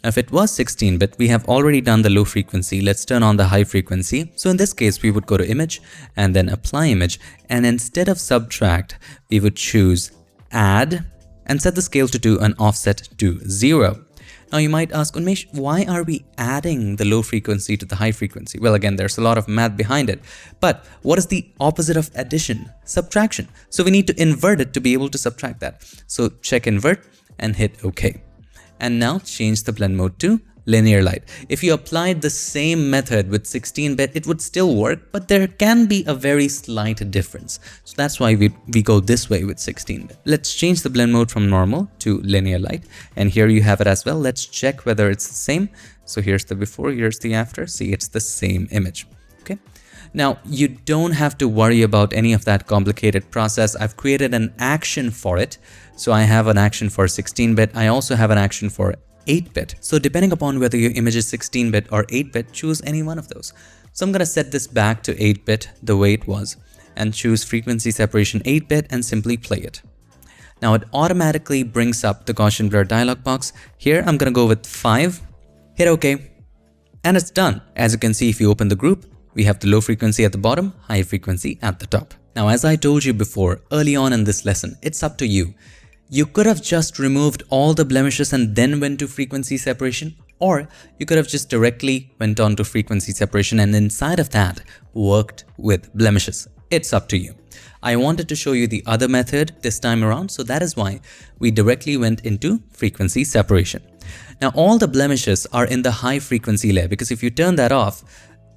Now if it was 16-bit, we have already done the low frequency. Let's turn on the high frequency. So in this case, we would go to image and then apply image. And instead of subtract, we would choose add and set the scale to 2 and offset to 0. Now you might ask, Unmesh, why are we adding the low frequency to the high frequency? Well, again, there's a lot of math behind it. But what is the opposite of addition? Subtraction. So we need to invert it to be able to subtract that. So check invert and hit OK. And now change the blend mode to linear light. If you applied the same method with 16-bit, it would still work, but there can be a very slight difference. So that's why we go this way with 16-bit. Let's change the blend mode from normal to linear light. And here you have it as well. Let's check whether it's the same. So here's the before, here's the after. See, it's the same image. Okay. Now you don't have to worry about any of that complicated process. I've created an action for it. So I have an action for 16-bit. I also have an action for 8-bit. So depending upon whether your image is 16-bit or 8-bit, choose any one of those. So I'm going to set this back to 8-bit the way it was and choose frequency separation 8-bit and simply play it. Now it automatically brings up the Gaussian blur dialog box. Here I'm going to go with 5, hit OK, and it's done. As you can see, if you open the group, we have the low frequency at the bottom, high frequency at the top. Now, as I told you before, early on in this lesson, it's up to you. You could have just removed all the blemishes and then went to frequency separation, or you could have just directly went on to frequency separation and inside of that worked with blemishes. It's up to you. I wanted to show you the other method this time around, so that is why we directly went into frequency separation. Now all the blemishes are in the high frequency layer, because if you turn that off,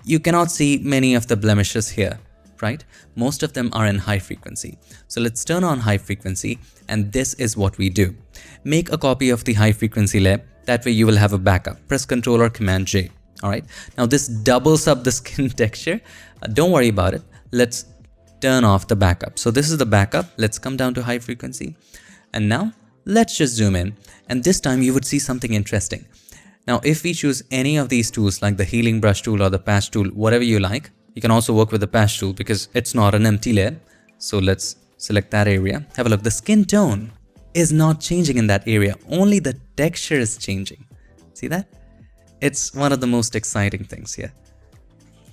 you cannot see many of the blemishes here. Right? Most of them are in high frequency. So let's turn on high frequency, and this is what we do. Make a copy of the high frequency layer. That way you will have a backup. Press Ctrl or Command J. All right. Now this doubles up the skin texture. Don't worry about it. Let's turn off the backup. So this is the backup. Let's come down to high frequency. And now let's just zoom in. And this time you would see something interesting. Now, if we choose any of these tools like the healing brush tool or the patch tool, whatever you like, you can also work with the patch tool because it's not an empty layer. So let's select that area. Have a look. The skin tone is not changing in that area. Only the texture is changing. See that? It's one of the most exciting things here.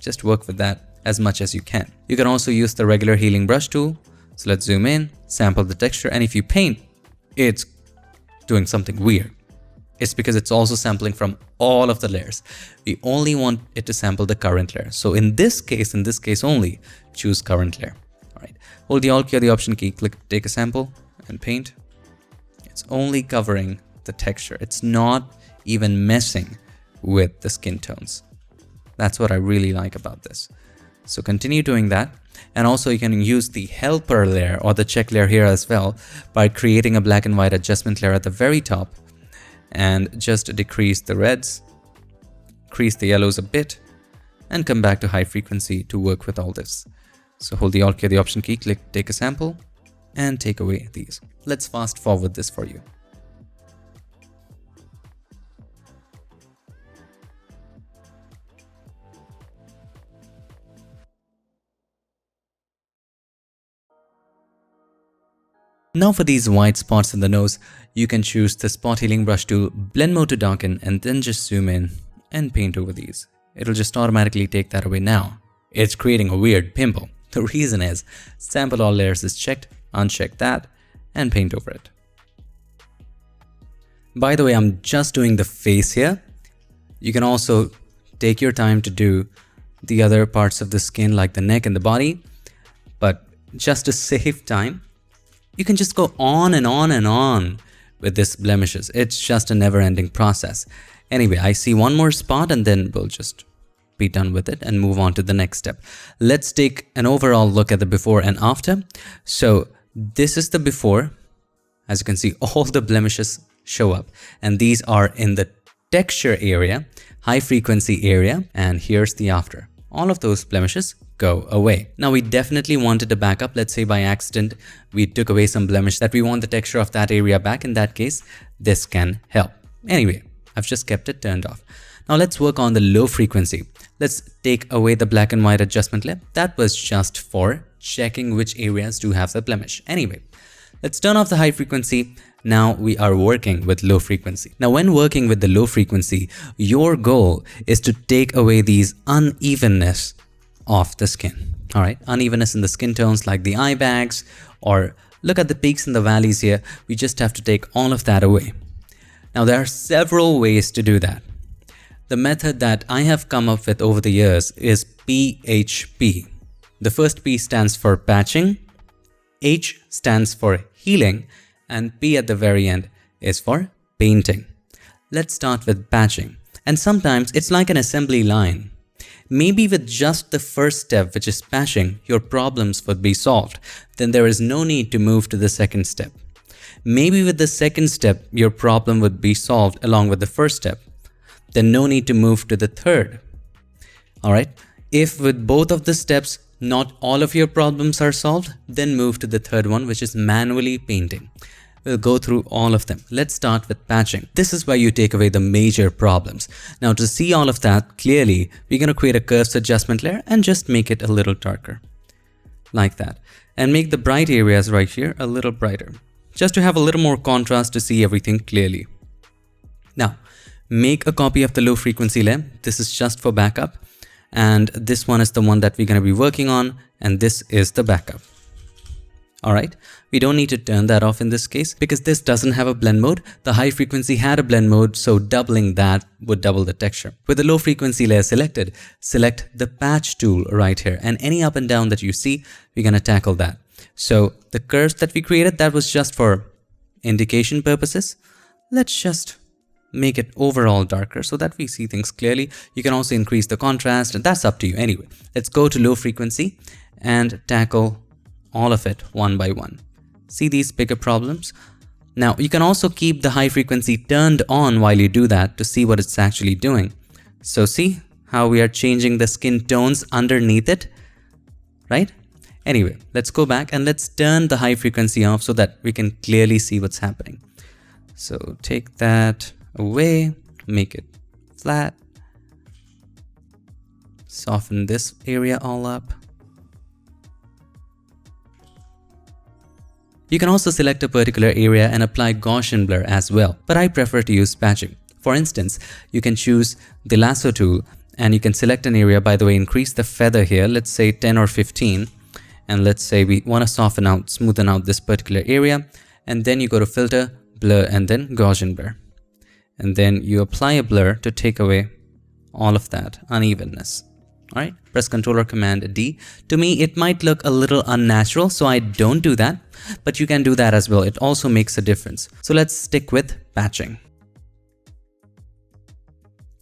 Just work with that as much as you can. You can also use the regular healing brush tool. So let's zoom in, sample the texture, and if you paint, it's doing something weird. It's because it's also sampling from all of the layers. We only want it to sample the current layer. So in this case only, choose current layer. All right, hold the Alt key or the Option key, click take a sample and paint. It's only covering the texture. It's not even messing with the skin tones. That's what I really like about this. So continue doing that. And also you can use the helper layer or the check layer here as well by creating a black and white adjustment layer at the very top and just decrease the reds, increase the yellows a bit, and come back to high frequency to work with all this. So hold the Alt key or the Option key, click take a sample and take away these. Let's fast forward this for you. Now for these white spots in the nose, you can choose the spot healing brush tool, blend mode to darken, and then just zoom in and paint over these. It'll just automatically take that away now. It's creating a weird pimple. The reason is sample all layers is checked, uncheck that, and paint over it. By the way, I'm just doing the face here. You can also take your time to do the other parts of the skin like the neck and the body, but just to save time, you can just go on and on and on with this blemishes. It's just a never-ending process. Anyway, I see one more spot and then we'll just be done with it and move on to the next step. Let's take an overall look at the before and after. So this is the before. As you can see, all the blemishes show up, and these are in the texture area, high frequency area, and here's the after. All of those blemishes go away. Now we definitely wanted to back up. Let's say by accident we took away some blemish that we want the texture of that area back. In that case, this can help. Anyway, I've just kept it turned off. Now let's work on the low frequency. Let's take away the black and white adjustment layer. That was just for checking which areas do have the blemish. Anyway, let's turn off the high frequency. Now we are working with low frequency. Now when working with the low frequency, your goal is to take away these unevenness of the skin. All right, unevenness in the skin tones like the eye bags, or look at the peaks and the valleys here. We just have to take all of that away. Now there are several ways to do that. The method that I have come up with over the years is PHP. The first P stands for patching, H stands for healing, and P at the very end is for painting. Let's start with patching. And sometimes it's like an assembly line. Maybe with just the first step, which is patching, your problems would be solved. Then there is no need to move to the second step. Maybe with the second step, your problem would be solved along with the first step. Then no need to move to the third. All right. If with both of the steps, not all of your problems are solved, then move to the third one, which is manually painting. We'll go through all of them. Let's start with patching. This is where you take away the major problems. Now to see all of that clearly, we're going to create a curves adjustment layer and just make it a little darker. Like that. And make the bright areas right here a little brighter. Just to have a little more contrast to see everything clearly. Now, make a copy of the low frequency layer. This is just for backup. And this one is the one that we're going to be working on. And this is the backup. All right, we don't need to turn that off in this case because this doesn't have a blend mode. The high frequency had a blend mode, so doubling that would double the texture. With the low frequency layer selected, select the patch tool right here, and any up and down that you see, we're going to tackle that. So the curves that we created, that was just for indication purposes. Let's just make it overall darker so that we see things clearly. You can also increase the contrast, and that's up to you. Anyway, let's go to low frequency and tackle all of it one by one. See these bigger problems? Now you can also keep the high frequency turned on while you do that to see what it's actually doing. So see how we are changing the skin tones underneath it, right? Anyway, let's go back and let's turn the high frequency off so that we can clearly see what's happening. So take that away, make it flat, soften this area all up. You can also select a particular area and apply Gaussian blur as well, but I prefer to use patching. For instance, you can choose the lasso tool and you can select an area. By the way, increase the feather here, let's say 10 or 15, and let's say we want to smoothen out this particular area, and then you go to filter, blur, and then Gaussian blur, and then you apply a blur to take away all of that unevenness. All right, press Ctrl or Command D. To me, it might look a little unnatural, so I don't do that, but you can do that as well. It also makes a difference. So let's stick with patching.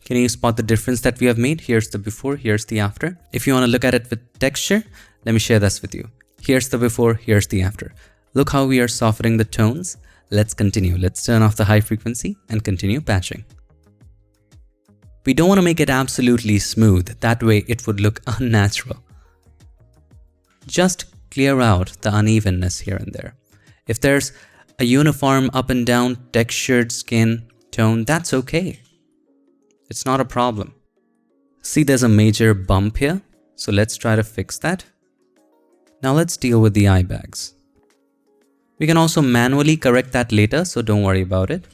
Can you spot the difference that we have made? Here's the before, here's the after. If you want to look at it with texture, let me share this with you. Here's the before, here's the after. Look how we are softening the tones. Let's continue. Let's turn off the high frequency and continue patching. We don't want to make it absolutely smooth. That way it would look unnatural. Just clear out the unevenness here and there. If there's a uniform up and down textured skin tone, that's okay. It's not a problem. See, there's a major bump here. So let's try to fix that. Now let's deal with the eye bags. We can also manually correct that later, so don't worry about it.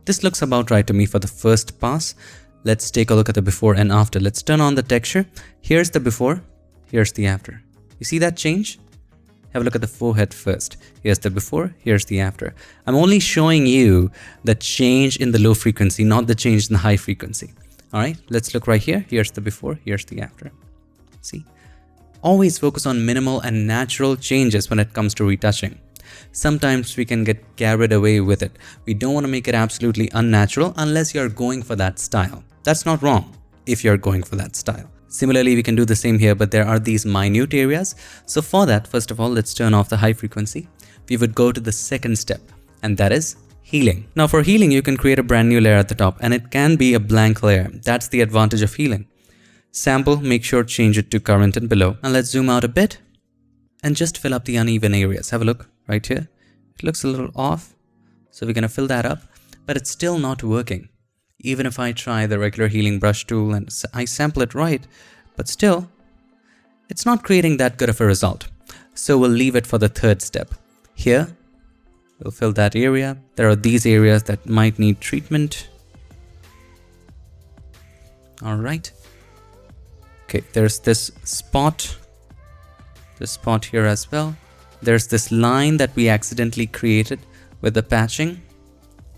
This looks about right to me for the first pass. Let's take a look at the before and after. Let's turn on the texture. Here's the before, here's the after. You see that change? Have a look at the forehead first. Here's the before, here's the after. I'm only showing you the change in the low frequency, not the change in the high frequency. All right, let's look right here. Here's the before, here's the after. See? Always focus on minimal and natural changes when it comes to retouching. Sometimes we can get carried away with it. We don't want to make it absolutely unnatural unless you're going for that style. That's not wrong if you're going for that style. Similarly, we can do the same here, but there are these minute areas. So for that, first of all, let's turn off the high frequency. We would go to the second step, and that is healing. Now for healing, you can create a brand new layer at the top, and it can be a blank layer. That's the advantage of healing. Sample, make sure change it to current and below. And let's zoom out a bit and just fill up the uneven areas. Have a look right here. It looks a little off. So we're going to fill that up, but it's still not working. Even if I try the regular healing brush tool and I sample it right, but still, it's not creating that good of a result. So we'll leave it for the third step. Here, we'll fill that area. There are these areas that might need treatment. All right. Okay, there's this spot here as well. There's this line that we accidentally created with the patching.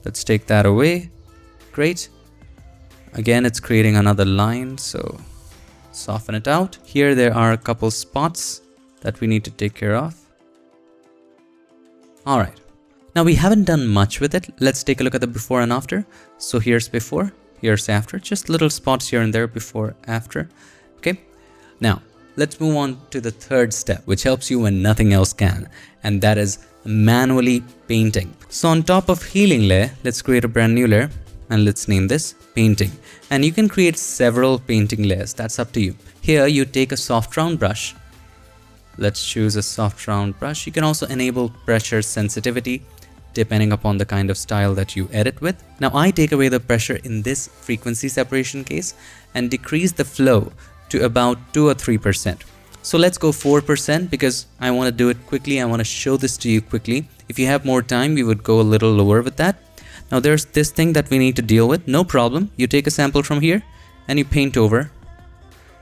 Let's take that away. Great. Again, it's creating another line, so soften it out. Here there are a couple spots that we need to take care of. All right. Now we haven't done much with it. Let's take a look at the before and after. So here's before, here's after. Just little spots here and there, before, after. Okay. Now let's move on to the third step, which helps you when nothing else can, and that is manually painting. So on top of healing layer, let's create a brand new layer and let's name this painting. And you can create several painting layers. That's up to you. Here you take a soft round brush. Let's choose a soft round brush. You can also enable pressure sensitivity depending upon the kind of style that you edit with. Now I take away the pressure in this frequency separation case and decrease the flow to about 2 or 3%. So let's go 4% because I want to do it quickly. I want to show this to you quickly. If you have more time, we would go a little lower with that. Now there's this thing that we need to deal with. No problem. You take a sample from here and you paint over,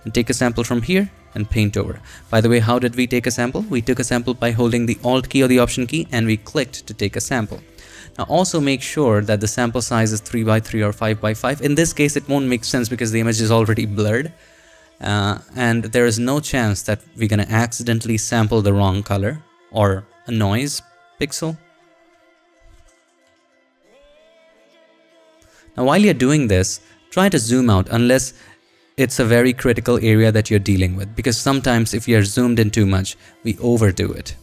and take a sample from here and paint over. By the way, how did we take a sample? We took a sample by holding the Alt key or the Option key and we clicked to take a sample. Now also make sure that the sample size is 3x3 or 5x5. In this case, it won't make sense because the image is already blurred. And there is no chance that we're going to accidentally sample the wrong color or a noise pixel. Now while you're doing this, try to zoom out unless it's a very critical area that you're dealing with, because sometimes if you're zoomed in too much, we overdo it.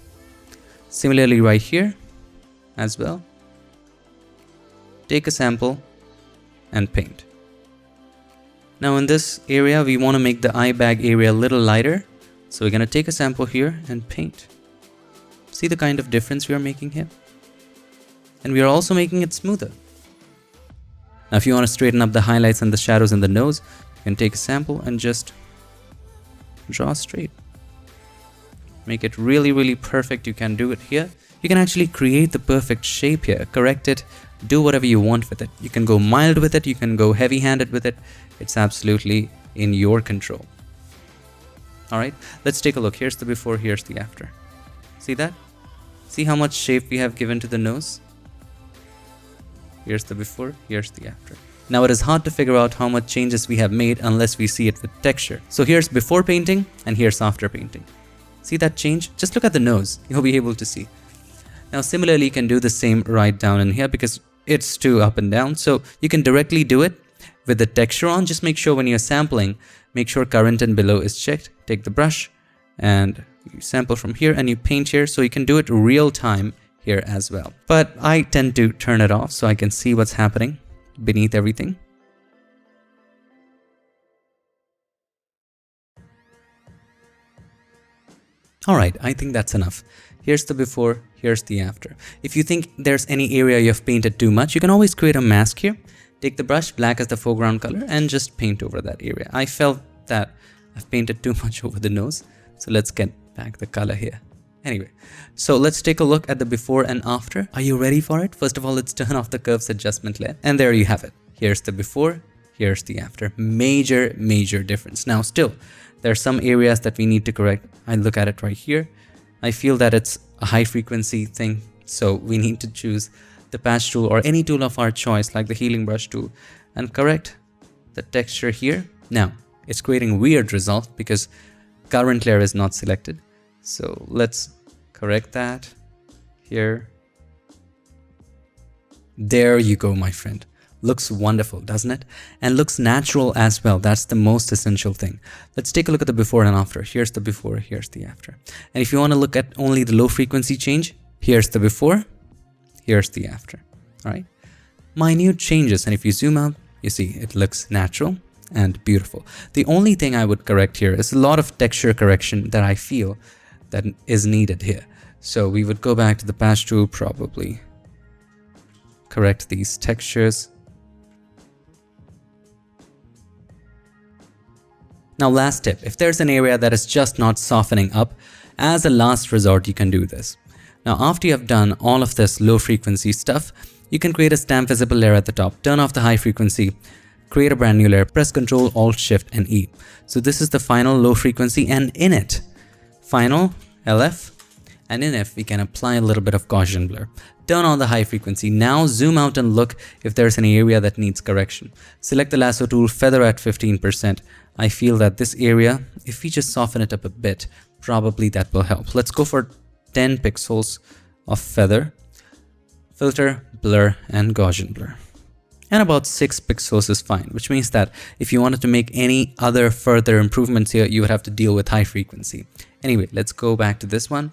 Similarly right here as well, take a sample and paint. Now in this area, we want to make the eye bag area a little lighter. So we're going to take a sample here and paint. See the kind of difference we are making here? And we are also making it smoother. Now if you want to straighten up the highlights and the shadows in the nose, you can take a sample and just draw straight. Make it really, really perfect. You can do it here. you can actually create the perfect shape here, correct it, do whatever you want with it. You can go mild with it, you can go heavy-handed with it. It's absolutely in your control. All right, let's take a look. Here's the before, here's the after. See that? See how much shape we have given to the nose? Here's the before, here's the after. Now it is hard to figure out how much changes we have made unless we see it with texture. So here's before painting and here's after painting. See that change? Just look at the nose, you'll be able to see. Now similarly, you can do the same right down in here because it's too up and down. So you can directly do it with the texture on. Just make sure when you're sampling, make sure current and below is checked. Take the brush and you sample from here and you paint here, so you can do it real time here as well. But I tend to turn it off so I can see what's happening beneath everything. Alright, I think that's enough. Here's the before, here's the after. If you think there's any area you've painted too much, you can always create a mask here. Take the brush, black as the foreground color, and just paint over that area. I felt that I've painted too much over the nose, so let's get back the color here. Anyway, so let's take a look at the before and after. Are you ready for it? First of all, let's turn off the curves adjustment layer. And there you have it. Here's the before, here's the after. Major difference. Now still, there are some areas that we need to correct. I look at it right here. I feel that it's a high frequency thing. So we need to choose the patch tool or any tool of our choice, like the healing brush tool, and correct the texture here. Now, it's creating weird results because current layer is not selected. So let's correct that here. There you go, my friend. Looks wonderful, doesn't it? And looks natural as well. That's the most essential thing. Let's take a look at the before and after. Here's the before, here's the after. And if you want to look at only the low frequency change, here's the before, here's the after. All right. Minute changes. And if you zoom out, you see it looks natural and beautiful. The only thing I would correct here is a lot of texture correction that I feel that is needed here. So we would go back to the patch tool, probably correct these textures. Now last tip, if there's an area that is just not softening up, as a last resort you can do this. Now after you have done all of this low frequency stuff, you can create a stamp visible layer at the top, turn off the high frequency, create a brand new layer, press Ctrl Alt Shift and E. So this is the final low frequency, and in it, final LF, and in it we can apply a little bit of Gaussian blur. Turn on the high frequency. Now zoom out and look if there's any area that needs correction. Select the lasso tool, feather at 15%. I feel that this area, if we just soften it up a bit, probably that will help. Let's go for 10 pixels of feather, filter, blur, and Gaussian blur. And about 6 pixels is fine, which means that if you wanted to make any other further improvements here, you would have to deal with high frequency. Anyway, let's go back to this one.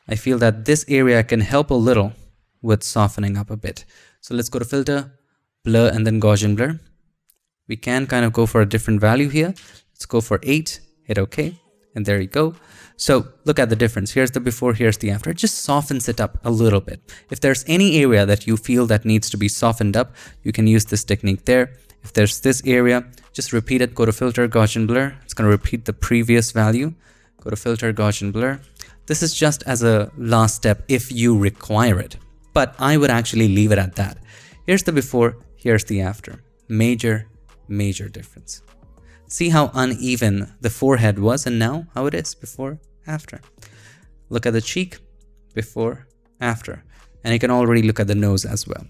I feel that this area can help a little with softening up a bit. So let's go to filter, blur, and then Gaussian blur. We can kind of go for a different value here. Let's go for 8, hit OK, and there you go. So look at the difference. Here's the before, here's the after. It just softens it up a little bit. If there's any area that you feel that needs to be softened up, you can use this technique there. If there's this area, just repeat it. Go to filter, Gaussian blur. It's going to repeat the previous value. Go to filter, Gaussian blur. This is just as a last step if you require it, but I would actually leave it at that. Here's the before, here's the after. Major difference. See how uneven the forehead was, and now how it is before, after. Look at the cheek, before, after. And you can already look at the nose as well.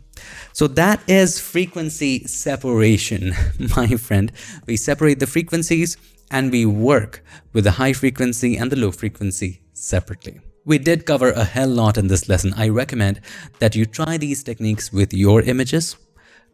So that is frequency separation, my friend. We separate the frequencies and we work with the high frequency and the low frequency separately. We did cover a hell lot in this lesson. I recommend that you try these techniques with your images.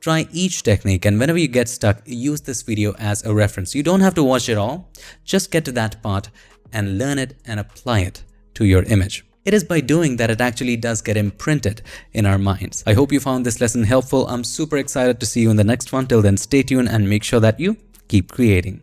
Try each technique, and whenever you get stuck, use this video as a reference. You don't have to watch it all. Just get to that part and learn it and apply it to your image. It is by doing that it actually does get imprinted in our minds. I hope you found this lesson helpful. I'm super excited to see you in the next one. Till then, stay tuned and make sure that you keep creating.